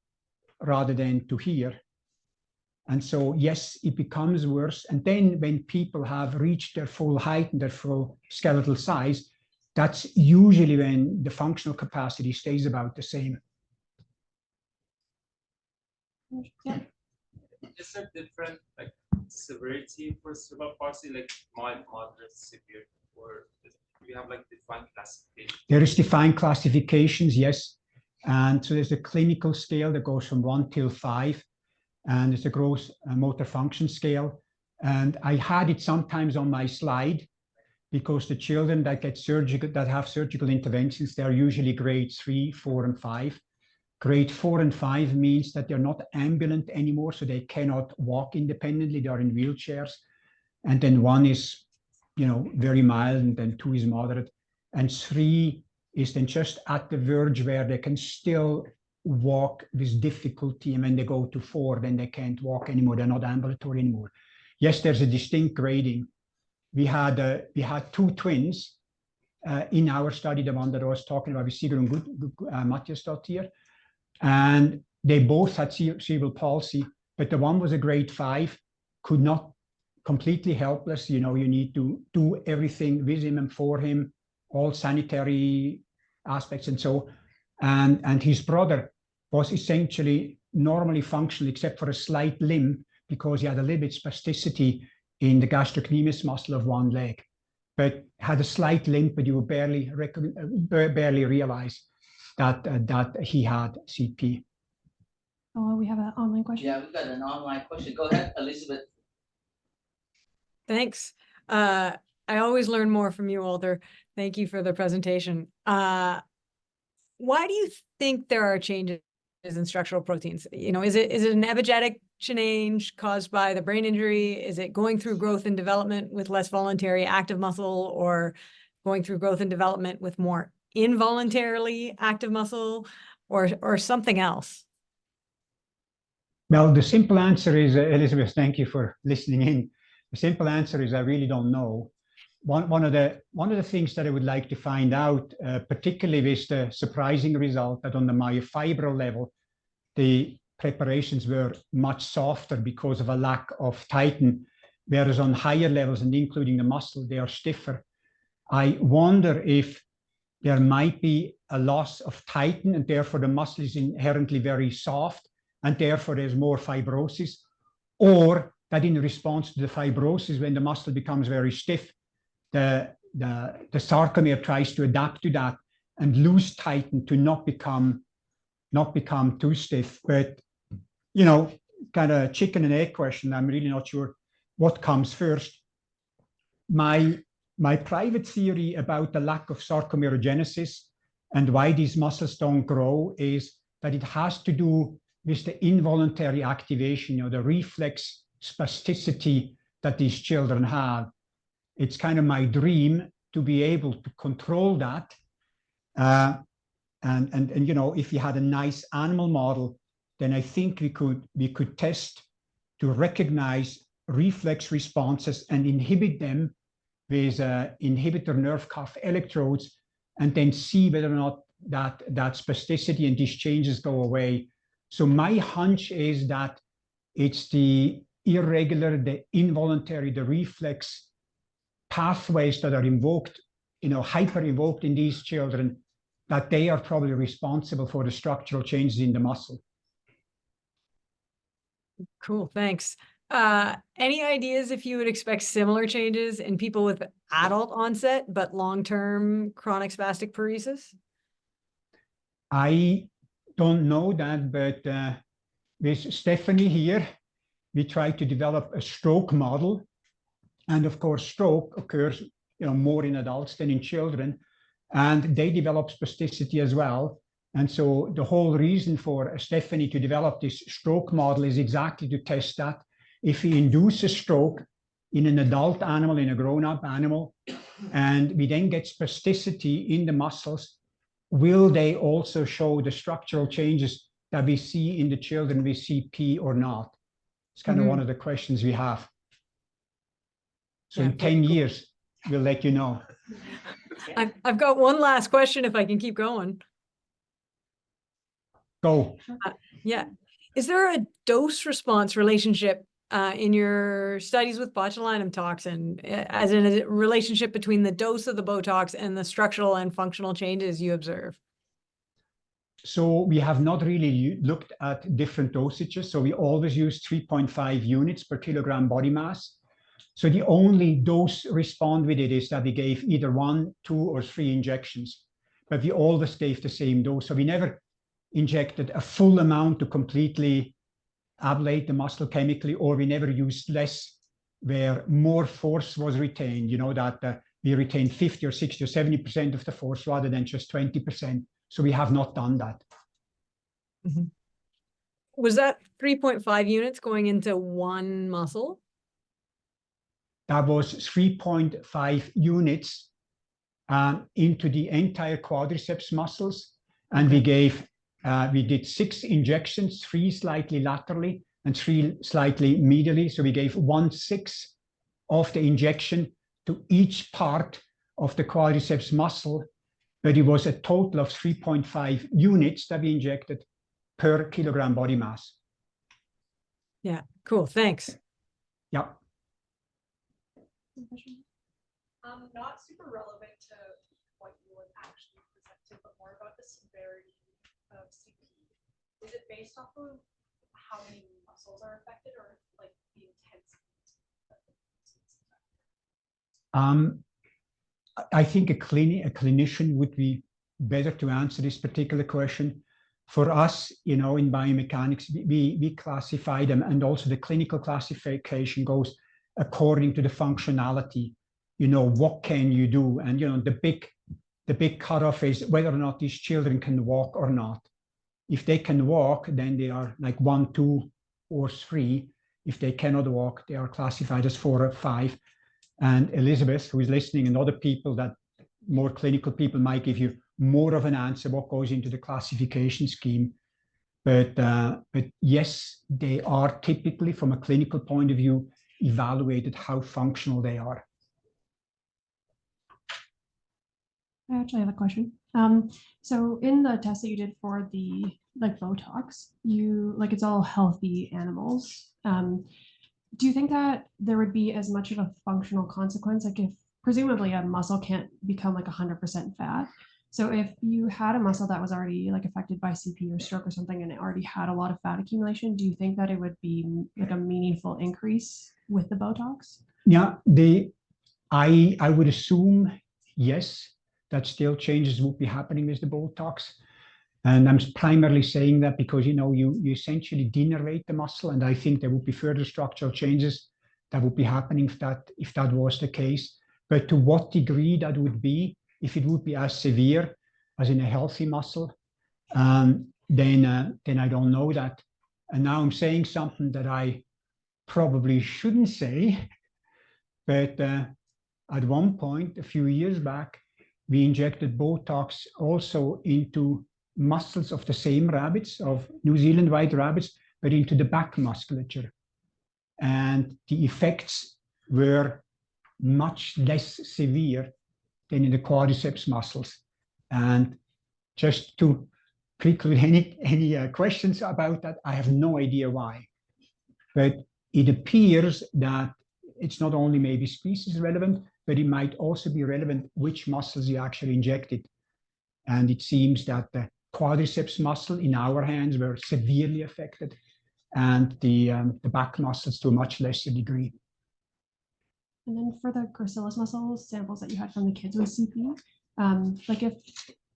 rather than to here. And so, yes, it becomes worse. And then when people have reached their full height and their full skeletal size, that's usually when the functional capacity stays about the same. Yeah. Is there different like severity for cerebral palsy, like mild, moderate, severe, or do we have like defined classification? There is defined classifications, yes. And so there's a clinical scale that goes from 1 till 5, and there's a gross motor function scale. And I had it sometimes on my slide because the children that get surgical, that have surgical interventions, they're usually grade 3, 4, and 5. Grade 4 and 5 means that they're not ambulant anymore, so they cannot walk independently. They are in wheelchairs. And then 1 is, very mild, and then 2 is moderate. And 3 is then just at the verge where they can still walk with difficulty. And when they go to 4, then they can't walk anymore. They're not ambulatory anymore. Yes, there's a distinct grading. We had 2 twins in our study, the one that I was talking about with Sigurd and Matthias here. And they both had cerebral palsy, but the one was a grade 5, could not, completely helpless. You need to do everything with him and for him, all sanitary aspects and so. And his brother was essentially normally functional except for a slight limp because he had a little bit spasticity in the gastrocnemius muscle of 1 leg, but had a slight limp, but you would barely realize that he had CP. Oh, we have an online question. Yeah, we've got an online question. Go ahead, Elizabeth. Thanks. I always learn more from you, Walter. Thank you for the presentation. Why do you think there are changes in structural proteins? Is it an epigenetic change caused by the brain injury? Is it going through growth and development with less voluntary active muscle, or going through growth and development with more involuntarily active muscle, or something else? Well, the simple answer is, Elizabeth, thank you for listening in. The simple answer is I really don't know. One of the things that I would like to find out, particularly with the surprising result that on the myofibril level, the preparations were much softer because of a lack of titin, whereas on higher levels and including the muscle, they are stiffer. I wonder if there might be a loss of titin and therefore the muscle is inherently very soft and therefore there's more fibrosis, or that in response to the fibrosis, when the muscle becomes very stiff, the sarcomere tries to adapt to that and lose titin to not become too stiff. But kind of chicken and egg question. I'm really not sure what comes first. My private theory about the lack of sarcomerogenesis and why these muscles don't grow is that it has to do with the involuntary activation, the reflex spasticity that these children have. It's kind of my dream to be able to control that. And if you had a nice animal model, then I think we could test to recognize reflex responses and inhibit them with inhibitor nerve cuff electrodes, and then see whether or not that spasticity and these changes go away. So my hunch is that it's the irregular, the involuntary, the reflex pathways that are invoked, hyper invoked in these children, that they are probably responsible for the structural changes in the muscle. Cool, thanks. Any ideas if you would expect similar changes in people with adult onset but long-term chronic spastic paresis? I don't know that, but with Stephanie here, we try to develop a stroke model. And of course, stroke occurs more in adults than in children, and they develop spasticity as well. And so the whole reason for Stephanie to develop this stroke model is exactly to test that. If we induce a stroke in an adult animal, in a grown-up animal, and we then get spasticity in the muscles, will they also show the structural changes that we see in the children with CP or not? It's kind of one of the questions we have. So in 10 years, we'll let you know. I've got one last question if I can keep going. Go. Yeah. Is there a dose response relationship in your studies with botulinum toxin, as in a relationship between the dose of the Botox and the structural and functional changes you observe? So we have not really looked at different dosages. So we always use 3.5 units per kilogram body mass. So the only dose respond with it is that we gave either 1, 2, or 3 injections, but we always gave the same dose. So we never injected a full amount to completely ablate the muscle chemically, or we never used less where more force was retained, you know, that we retained 50 or 60 or 70% of the force rather than just 20%. So we have not done that. Mm-hmm. Was that 3.5 units going into one muscle? That was 3.5 units into the entire quadriceps muscles. And Okay. we did 6 injections, 3 slightly laterally and 3 slightly medially. So we gave 1/6 of the injection to each part of the quadriceps muscle, but it was a total of 3.5 units that we injected per kilogram body mass. Yeah, cool, thanks. Yeah. Not super relevant to what you would actually presented, but more about the severity of CP. Is it based off of how many muscles are affected, or like the intensity? I think a clinician would be better to answer this particular question. For us, you know, in biomechanics, we classify them, and also the clinical classification goes according to the functionality. You know, what can you do? And, you know, the big cutoff is whether or not these children can walk or not. If they can walk, then they are like 1, 2, or 3. If they cannot walk, they are classified as 4 or 5. And Elizabeth, who is listening, and other people that more clinical people might give you more of an answer what goes into the classification scheme. But yes, they are typically, from a clinical point of view, evaluated how functional they are. I actually have a question. So in the test that you did for the Botox, it's all healthy animals. Do you think that there would be as much of a functional consequence? Like, if presumably a muscle can't become like 100% fat. So if you had a muscle that was already like affected by CP or stroke or something, and it already had a lot of fat accumulation, do you think that it would be like a meaningful increase with the Botox? Yeah, I would assume yes, that still changes would be happening with the Botox. And I'm primarily saying that because, you know, you essentially denervate the muscle, and I think there would be further structural changes that would be happening if that was the case. But to what degree that would be, if it would be as severe as in a healthy muscle, then I don't know that. And now I'm saying something that I probably shouldn't say, but at one point, a few years back, we injected Botox also into muscles of the same rabbits, of New Zealand white rabbits, but into the back musculature. And the effects were much less severe than in the quadriceps muscles. And just to preclude any questions about that, I have no idea why. But it appears that it's not only maybe species relevant, but it might also be relevant which muscles you actually injected. And it seems that the quadriceps muscle in our hands were severely affected, and the back muscles to a much lesser degree. And then for the gracilis muscles samples that you had from the kids with CP, like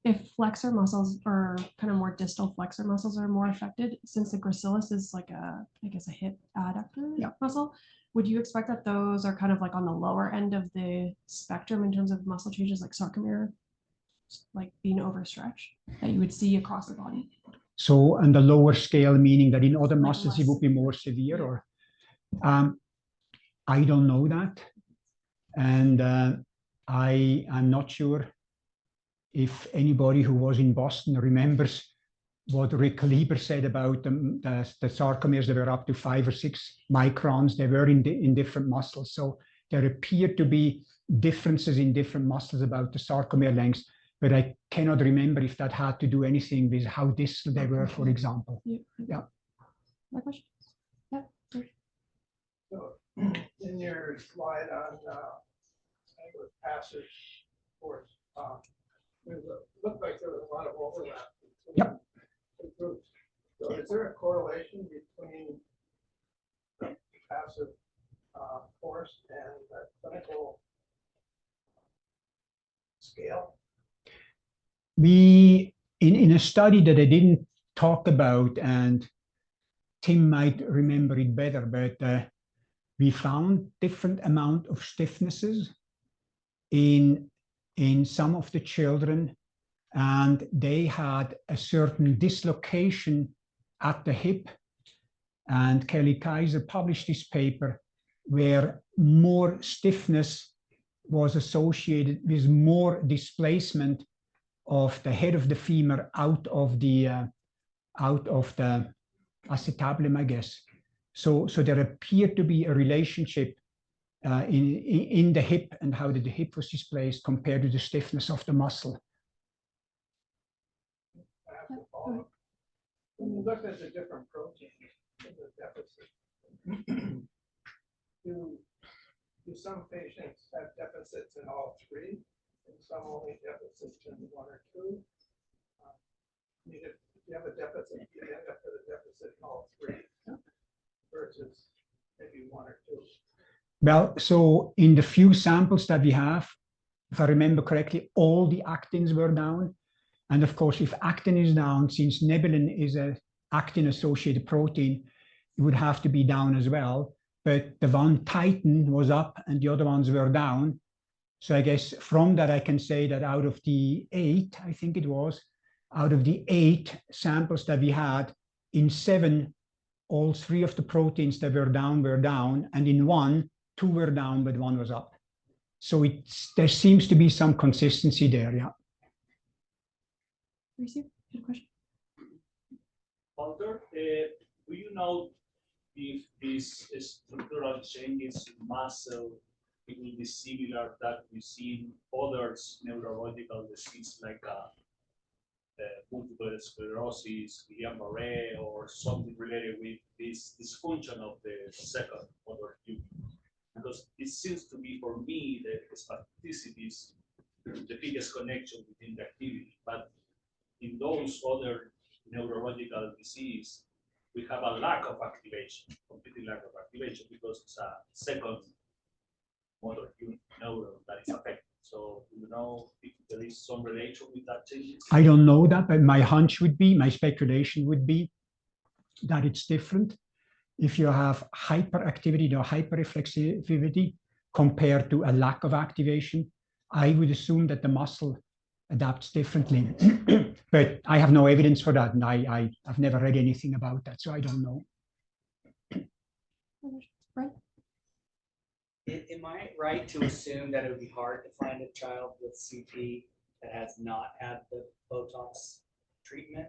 if flexor muscles or kind of more distal flexor muscles are more affected, since the gracilis is like I guess a hip adductor muscle, would you expect that those are kind of like on the lower end of the spectrum in terms of muscle changes, like sarcomere, like being overstretched, that you would see across the body? So on the lower scale, meaning that in other Like muscles it less. would be more severe, or I don't know that. And I'm not sure if anybody who was in Boston remembers what Rick Lieber said about the sarcomeres that were up to 5 or 6 microns. They were in different muscles. So there appear to be differences in different muscles about the sarcomere lengths, but I cannot remember if that had to do anything with how distal they were, for example. Yeah. that question? Yeah. Sorry. So in your slide on Angler's passive force, looked like there was a lot of overlap between the groups. So is there a correlation between the passive force and the clinical scale? We, in a study that I didn't talk about, and Tim might remember it better, but we found different amount of stiffnesses in some of the children, and they had a certain dislocation at the hip. And Kelly Kaiser published this paper where more stiffness was associated with more displacement of the head of the femur out of the acetabulum, I guess. So there appeared to be a relationship in the hip and how the hip was displaced compared to the stiffness of the muscle. When you look at the different proteins in the deficit, do some patients have deficits in all three, and some only deficits in one or two? If you have a deficit, you end up with a deficit in all three versus maybe one or two. Well, so in the few samples that we have, if I remember correctly, all the actins were down. And of course, if actin is down, since nebulin is a actin-associated protein, it would have to be down as well. But the one titin was up and the other ones were down. So I guess from that, I can say that out of the 8, I think it was, out of the 8 samples that we had, in 7, all 3 of the proteins that were down, and in 1, 2 were down, but 1 was up. So there seems to be some consistency there, yeah. Receive a question. Walter, do you know if these structural changes in muscle will be similar that we see in other neurological diseases like multiple sclerosis, Guillain-Barré, or something related with this dysfunction of the second motor unit? Because it seems to be, for me, the spasticity is the biggest connection between the activity. But in those other neurological diseases, we have a lack of activation, completely lack of activation, because it's a second motor unit neuron that is affected. So, you know, if there is some relation with that change? I don't know that, but my hunch would be, my speculation would be that it's different. If you have hyperactivity or hyperreflexivity compared to a lack of activation, I would assume that the muscle adapts differently. But I have no evidence for that, and I've never read anything about that, so I don't know. Brent? Am I right to assume that it would be hard to find a child with CP that has not had the Botox treatment?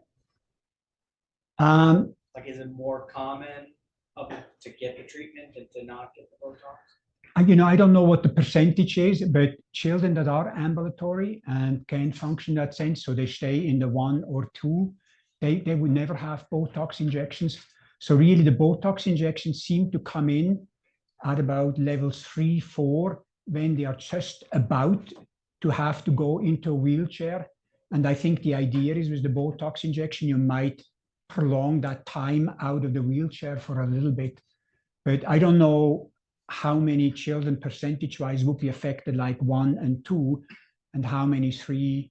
Like, is it more common to get the treatment than to not get the Botox? You know, I don't know what the percentage is, but children that are ambulatory and can function in that sense, so they stay in the 1 or 2, they would never have Botox injections. So really the Botox injections seem to come in at about levels 3, 4, when they are just about to have to go into a wheelchair. And I think the idea is with the Botox injection, you might prolong that time out of the wheelchair for a little bit. But I don't know how many children percentage-wise would be affected like 1 and 2, and how many 3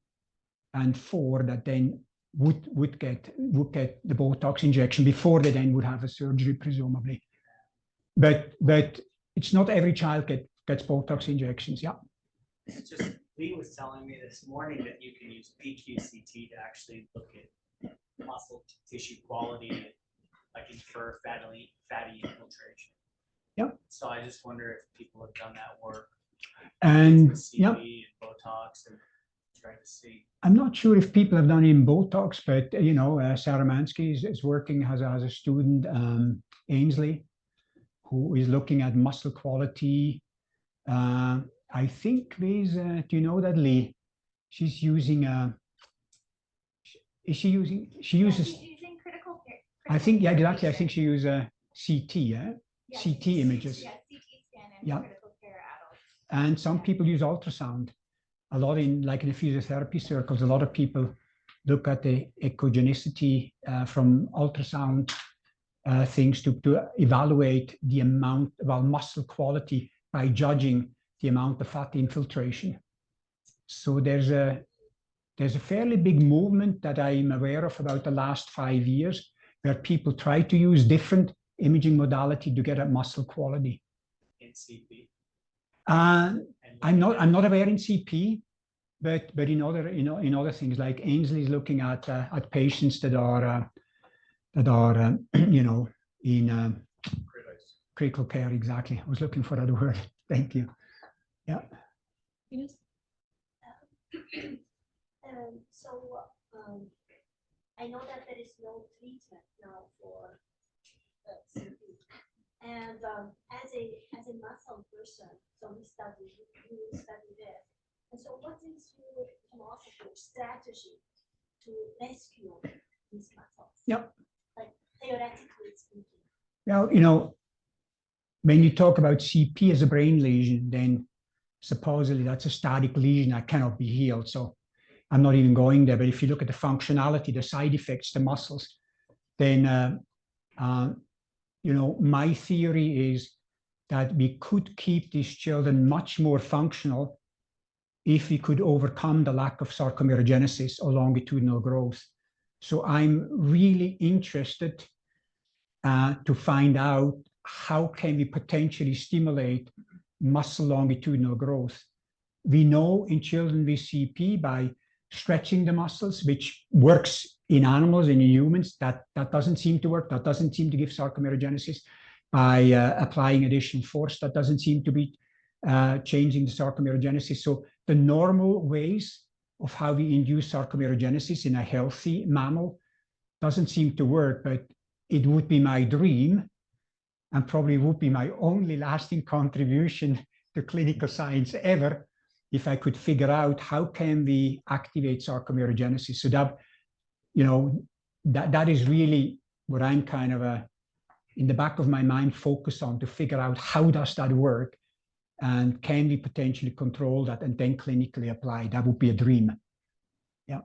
and 4 that then would get the Botox injection before they then would have a surgery, presumably. But it's not every child gets Botox injections, yeah. It's just, Lee was telling me this morning that you can use PQCT to actually look at muscle tissue quality and like infer fatty infiltration. Yep. So I just wonder if people have done that work. And CP and Botox and trying to see. I'm not sure if people have done it in Botox, but you know, Sarah Mansky is working as a student, Ainsley, who is looking at muscle quality. I think there's, do you know that, Lee? She's using, she uses. She's using I think, yeah, exactly. I think she used CT, yeah? Yeah, CT images. Yeah, CT scan and Yeah. critical care adults. And some people use ultrasound. A lot in, like in the physiotherapy circles, a lot of people look at the echogenicity from ultrasound things to evaluate the amount, well, muscle quality by judging the amount of fat infiltration. So there's a fairly big movement that I'm aware of about the last 5 years, where people try to use different imaging modality to get at muscle quality. In CP. I'm not aware in CP, but in other things, like Ainsley is looking at patients that are you know, in critical care. Exactly. I was looking for that word. Thank you. Yeah. Yes. I know that there is no treatment now for CP. And as a muscle person, so you study this. And so what is your philosophy, strategy to rescue these muscles? Yep. Like theoretically speaking. Well, you know, when you talk about CP as a brain lesion, then supposedly that's a static lesion that cannot be healed. So I'm not even going there. But if you look at the functionality, the side effects, the muscles, then you know, my theory is that we could keep these children much more functional if we could overcome the lack of sarcomerogenesis or longitudinal growth. So I'm really interested to find out how can we potentially stimulate muscle longitudinal growth. We know in children with CP by stretching the muscles, which works in animals and in humans, that doesn't seem to work. That doesn't seem to give sarcomerogenesis. By applying additional force, that doesn't seem to be changing the sarcomerogenesis. So the normal ways of how we induce sarcomerogenesis in a healthy mammal doesn't seem to work, but it would be my dream and probably would be my only lasting contribution to clinical science ever if I could figure out how can we activate sarcomerogenesis. So that, you know, that is really what I'm kind of in the back of my mind focused on, to figure out how does that work and can we potentially control that and then clinically apply. That would be a dream. Yeah.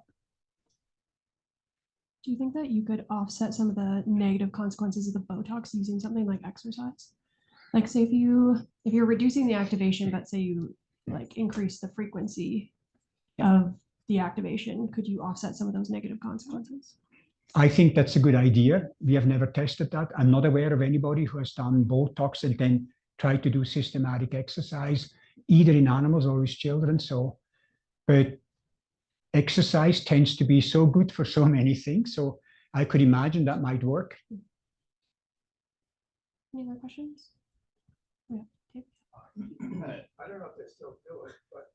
Do you think that you could offset some of the negative consequences of the Botox using something like exercise? Like say if you're reducing the activation, but say you like increase the frequency of the activation, could you offset some of those negative consequences? I think that's a good idea. We have never tested that. I'm not aware of anybody who has done Botox and then tried to do systematic exercise, either in animals or with children. So, but exercise tends to be so good for so many things. So I could imagine that might work. Any other questions? Yeah. I don't know if they still do it, but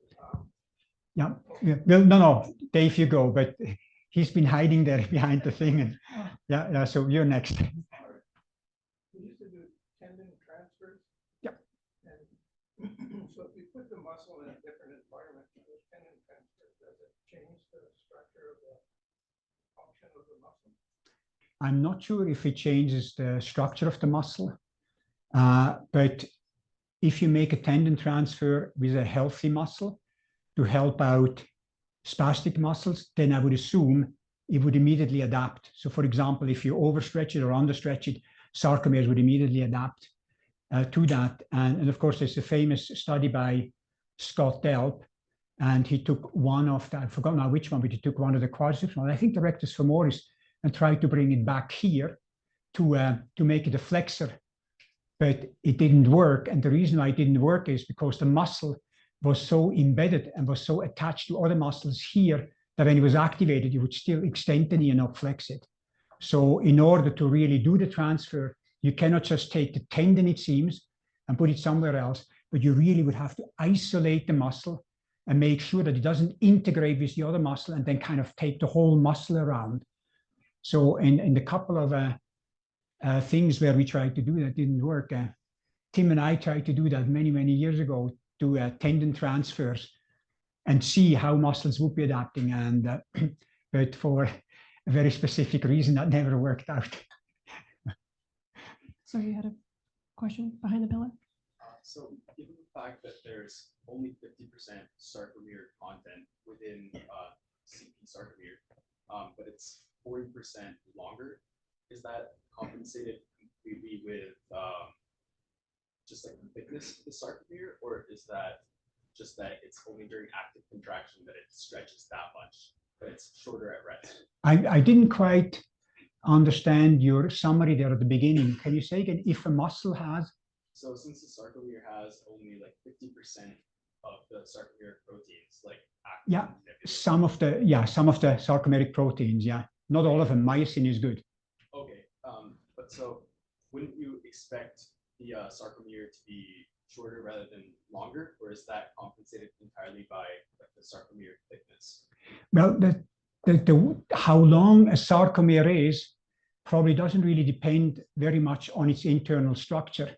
Yeah. Well, no, Dave, you go, but he's been hiding there behind the thing. And yeah, so you're next. we used to do tendon transfers. Yep. And so if you put the muscle in a different environment, the tendon transfer, does it change the structure of the function of the muscle? I'm not sure if it changes the structure of the muscle, but if you make a tendon transfer with a healthy muscle to help out spastic muscles, then I would assume it would immediately adapt. So for example, if you overstretch it or understretch it, sarcomeres would immediately adapt to that. And of course, there's a famous study by Scott Delp, and he took one of the, I forgot now which one, but he took one of the quadriceps, I think the rectus femoris, and tried to bring it back here to make it a flexor. But it didn't work. And the reason why it didn't work is because the muscle was so embedded and was so attached to other muscles here that when it was activated, you would still extend the knee and not flex it. So in order to really do the transfer, you cannot just take the tendon, it seems, and put it somewhere else, but you really would have to isolate the muscle and make sure that it doesn't integrate with the other muscle and then kind of take the whole muscle around. So in the couple of things where we tried to do that didn't work. Tim and I tried to do that many, many years ago, do tendon transfers and see how muscles would be adapting. And but for a very specific reason, that never worked out. So you had a question behind the pillar? So given the fact that there's only 50% sarcomere content within CP sarcomere, but it's 40% longer, is that compensated completely with just like the thickness of the sarcomere, or is that just that it's only during active contraction that it stretches that much, but it's shorter at rest? I didn't quite understand your summary there at the beginning. Can you say again, if a muscle has? So since the sarcomere has only like 50% of the sarcomeric proteins, like active, Yeah, nebulous. some of the sarcomeric proteins, yeah. Not all of them. Myosin is good. Okay, but so wouldn't you expect the sarcomere to be shorter rather than longer, or is that compensated entirely by like, the sarcomere thickness? Well, how long a sarcomere is probably doesn't really depend very much on its internal structure.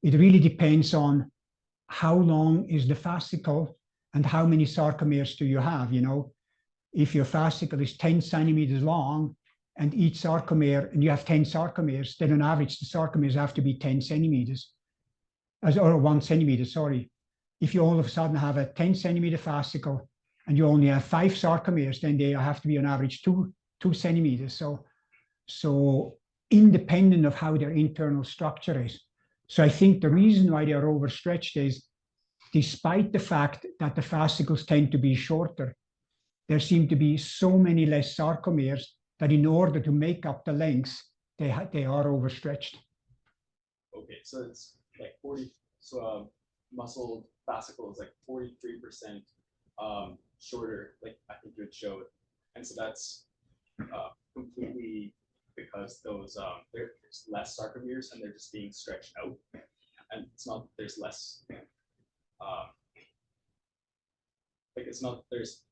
It really depends on how long is the fascicle and how many sarcomeres do you have, you know. If your fascicle is 10 centimeters long and each sarcomere, and you have 10 sarcomeres, then on average, the sarcomeres have to be 10 centimeters, or 1 centimeter, sorry. If you all of a sudden have a 10 centimeter fascicle and you only have 5 sarcomeres, then they have to be on average 2 centimeters. So independent of how their internal structure is. So I think the reason why they are overstretched is, despite the fact that the fascicles tend to be shorter, there seem to be so many less sarcomeres that in order to make up the lengths, they are overstretched. Okay, so it's like 40, so muscle fascicle is like 43% shorter, like I think you had showed. And so that's completely because those there's less sarcomeres and they're just being stretched out, and it's not there's less like it's not there's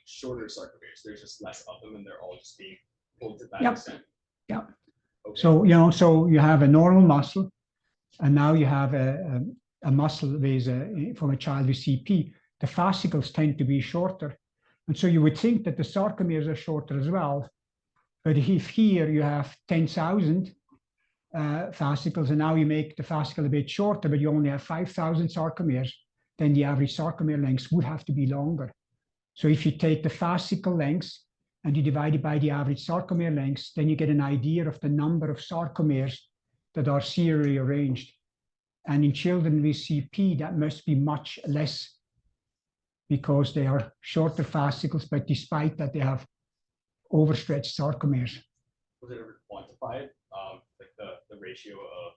shorter sarcomeres, there's just less of them and they're all just being pulled to that extent. Yeah. Okay. So so you have a normal muscle, and now you have a muscle with from a child with CP. The fascicles tend to be shorter, and so you would think that the sarcomeres are shorter as well. But if here you have 10,000 fascicles, and now you make the fascicle a bit shorter, but you only have 5,000 sarcomeres, then the average sarcomere length would have to be longer. So if you take the fascicle length and you divide it by the average sarcomere length, then you get an idea of the number of sarcomeres that are serially arranged. And in children with CP, that must be much less because they are shorter fascicles, but despite that, they have overstretched sarcomeres. Was it ever quantified, like the ratio of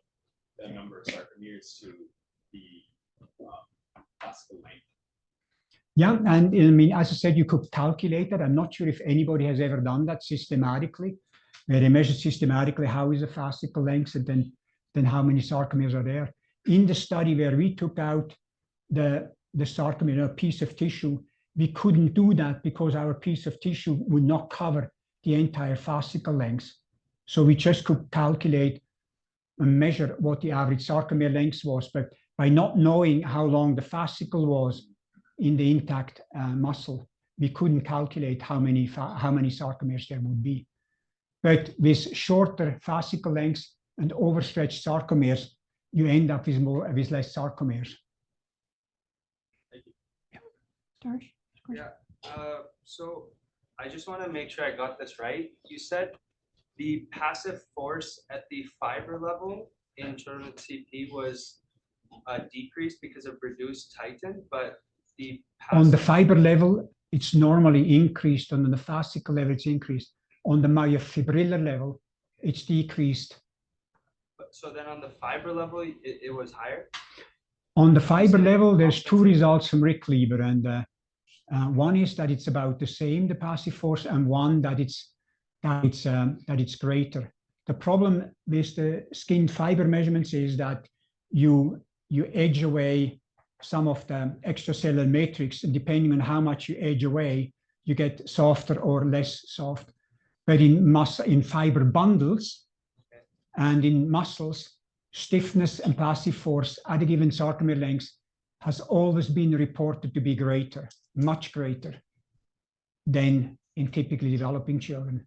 the number of sarcomeres to the fascicle length? Yeah, and I mean, as I said, you could calculate that. I'm not sure if anybody has ever done that systematically, where they measure systematically how is the fascicle length and then how many sarcomeres are there. In the study where we took out the sarcomere, a piece of tissue, we couldn't do that because our piece of tissue would not cover the entire fascicle length. So we just could calculate and measure what the average sarcomere length was, but by not knowing how long the fascicle was in the intact muscle, we couldn't calculate how many sarcomeres there would be. But with shorter fascicle lengths and overstretched sarcomeres, you end up with less sarcomeres. Thank you. Darsh? Yeah. So I just want to make sure I got this right. You said the passive force at the fiber level in terms of CP was decreased because of reduced titin, but on the fiber level, it's normally increased. On the fascicle level, it's increased. On the myofibrillar level, it's decreased. So then on the fiber level, it was higher? On the fiber level, there's 2 results from Rick Lieber, and one is that it's about the same, the passive force, and one that it's greater. The problem with the skin fiber measurements is that you edge away some of the extracellular matrix, and depending on how much you edge away, you get softer or less soft. But in fiber bundles and in muscles, stiffness and passive force at a given sarcomere length has always been reported to be greater, much greater than in typically developing children.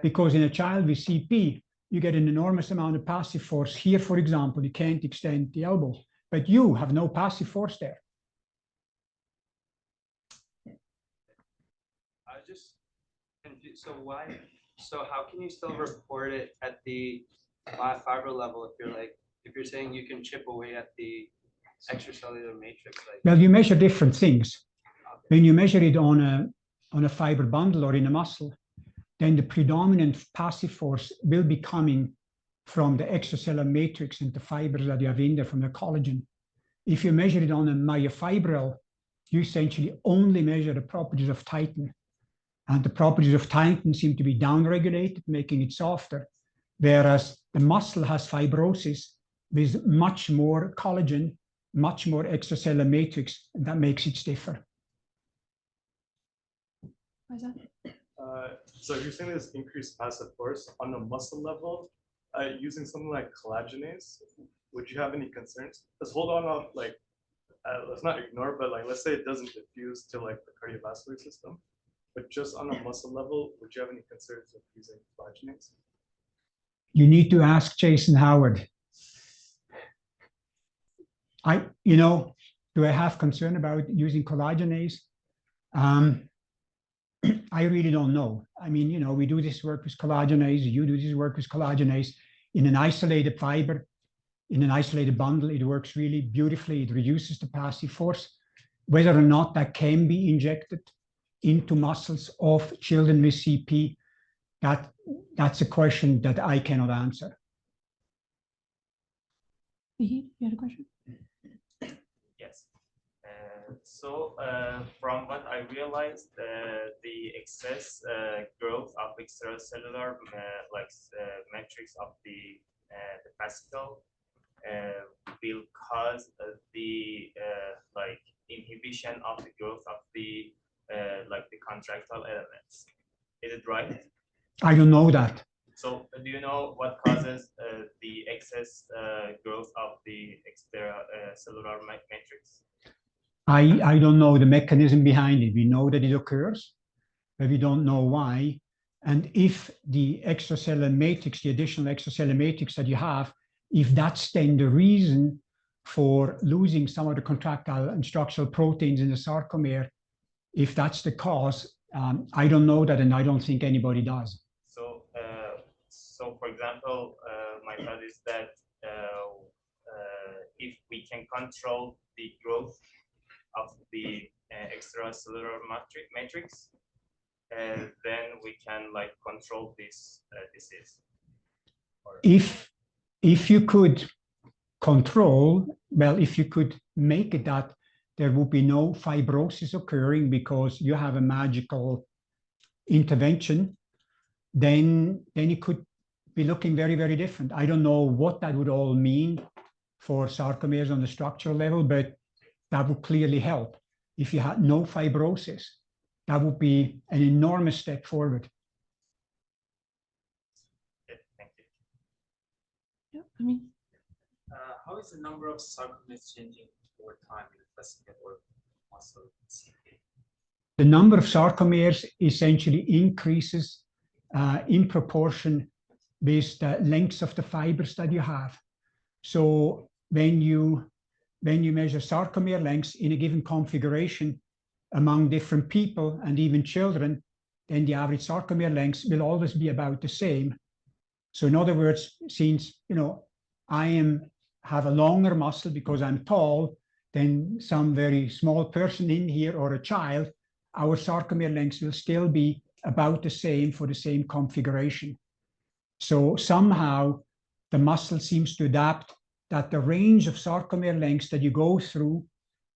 Because in a child with CP, you get an enormous amount of passive force. Here, for example, you can't extend the elbow, but you have no passive force there. I just confused. So why? So how can you still report it at the fiber level if you're saying you can chip away at the extracellular matrix? Well, you measure different things. When you measure it on a fiber bundle or in a muscle, then the predominant passive force will be coming from the extracellular matrix and the fibers that you have in there from the collagen. If you measure it on a myofibril, you essentially only measure the properties of titin. And the properties of titin seem to be downregulated, making it softer. Whereas the muscle has fibrosis with much more collagen, much more extracellular matrix, and that makes it stiffer. So you're saying there's increased passive force on a muscle level using something like collagenase. Would you have any concerns? Let's hold on, let's not ignore, but let's say it doesn't diffuse to the cardiovascular system, but just on a muscle level, would you have any concerns with using collagenase? You need to ask Jason Howard. Do I have concern about using collagenase? I really don't know. I mean, we do this work with collagenase, you do this work with collagenase in an isolated fiber, in an isolated bundle. It works really beautifully. It reduces the passive force. Whether or not that can be injected into muscles of children with CP, that's a question that I cannot answer. You had a question? Yes. From what I realized, the excess growth of extracellular matrix of the fascicle will cause the inhibition of the growth of the contractile elements. Is it right? I don't know that. So do you know what causes the excess growth of the extracellular matrix? I don't know the mechanism behind it. We know that it occurs, but we don't know why. And if the extracellular matrix, the additional extracellular matrix that you have, if that's then the reason for losing some of the contractile and structural proteins in the sarcomere, if that's the cause, I don't know that, and I don't think anybody does. So for example, my thought is that if we can control the growth of the extracellular matrix, then we can control this disease. If you could control, well, if you could make it that there would be no fibrosis occurring because you have a magical intervention, then it could be looking very, very different. I don't know what that would all mean for sarcomeres on the structural level, but that would clearly help. If you had no fibrosis, that would be an enormous step forward. Thank you. Yeah, how is the number of sarcomeres changing over time in the fascicle or muscle CP? The number of sarcomeres essentially increases in proportion with the lengths of the fibers that you have. So when you measure sarcomere lengths in a given configuration among different people and even children, then the average sarcomere lengths will always be about the same. So in other words, since I have a longer muscle because I'm tall than some very small person in here or a child, our sarcomere lengths will still be about the same for the same configuration. So somehow the muscle seems to adapt that the range of sarcomere lengths that you go through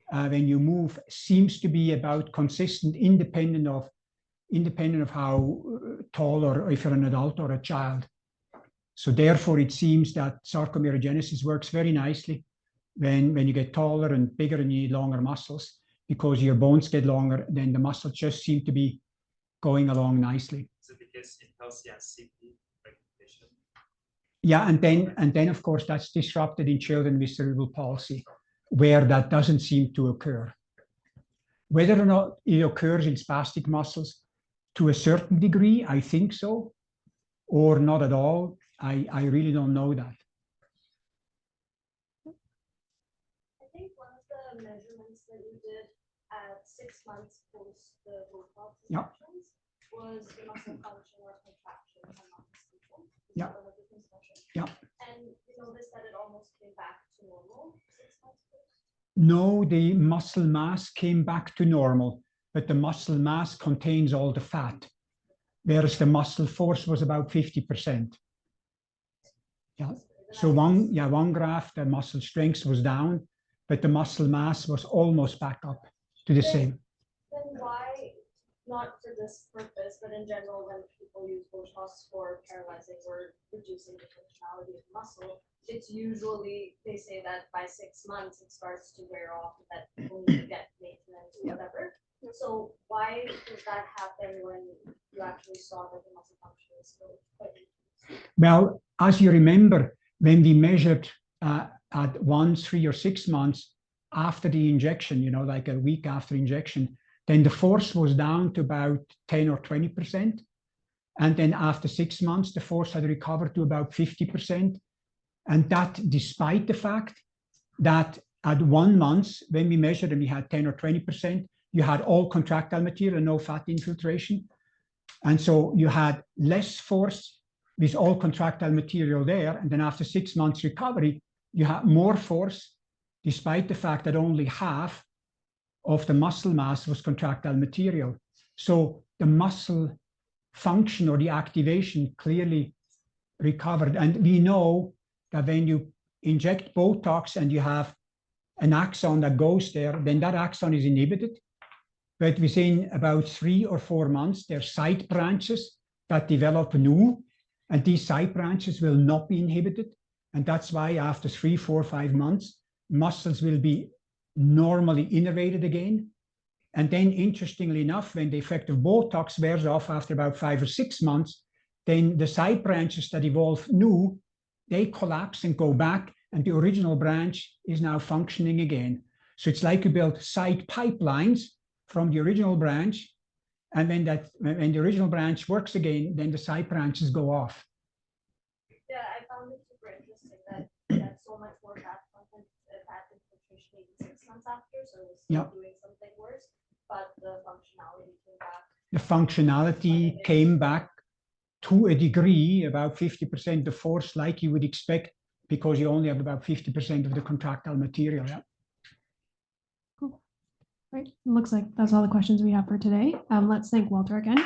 when you move seems to be about consistent, independent of how tall or if you're an adult or a child. So therefore, it seems that sarcomerogenesis works very nicely when you get taller and bigger and you need longer muscles, because your bones get longer, then the muscles just seem to be going along nicely. So because it helps the CP recognition. Yeah, and then of course that's disrupted in children with cerebral palsy, where that doesn't seem to occur. Whether or not it occurs in spastic muscles, to a certain degree, I think so, or not at all. I really don't know that. I think one of the measurements that you did at 6 months post the Botox injections was the muscle function or contraction among people. Yeah. Yeah. And you noticed that it almost came back to normal 6 months post? No, the muscle mass came back to normal, but the muscle mass contains all the fat, whereas the muscle force was about 50%. Yeah. So one graph, the muscle strength was down, but the muscle mass was almost back up to the same. Then why, not for this purpose, but in general, when people use Botox for paralyzing or reducing the functionality of muscle, it's usually, they say that by 6 months it starts to wear off, that people need to get maintenance or whatever. So why does that happen when you actually saw that the muscle function is still quite reduced? Well, as you remember, when we measured at 1, 3, or 6 months after the injection, you know, like a week after injection, then the force was down to about 10 or 20%. And then after 6 months, the force had recovered to about 50%. And that despite the fact that at 1 month, when we measured and we had 10 or 20%, you had all contractile material and no fat infiltration. And so you had less force with all contractile material there. And then after 6 months recovery, you had more force, despite the fact that only half of the muscle mass was contractile material. So the muscle function or the activation clearly recovered. And we know that when you inject Botox and you have an axon that goes there, then that axon is inhibited. But within about 3 or 4 months, there are side branches that develop new, and these side branches will not be inhibited. And that's why after 3, 4, 5 months, muscles will be normally innervated again. And then interestingly enough, when the effect of Botox wears off after about 5 or 6 months, then the side branches that evolve new, they collapse and go back, and the original branch is now functioning again. So it's like you build side pipelines from the original branch, and when the original branch works again, then the side branches go off. Yeah, I found it super interesting that you had so much more fat content, fat infiltration even 6 months after, so it was still doing something worse, but the functionality came back. The functionality came back to a degree, about 50% the force, like you would expect, because you only have about 50% of the contractile material. Yeah. Cool. Right. Looks like that's all the questions we have for today. Let's thank Walter again.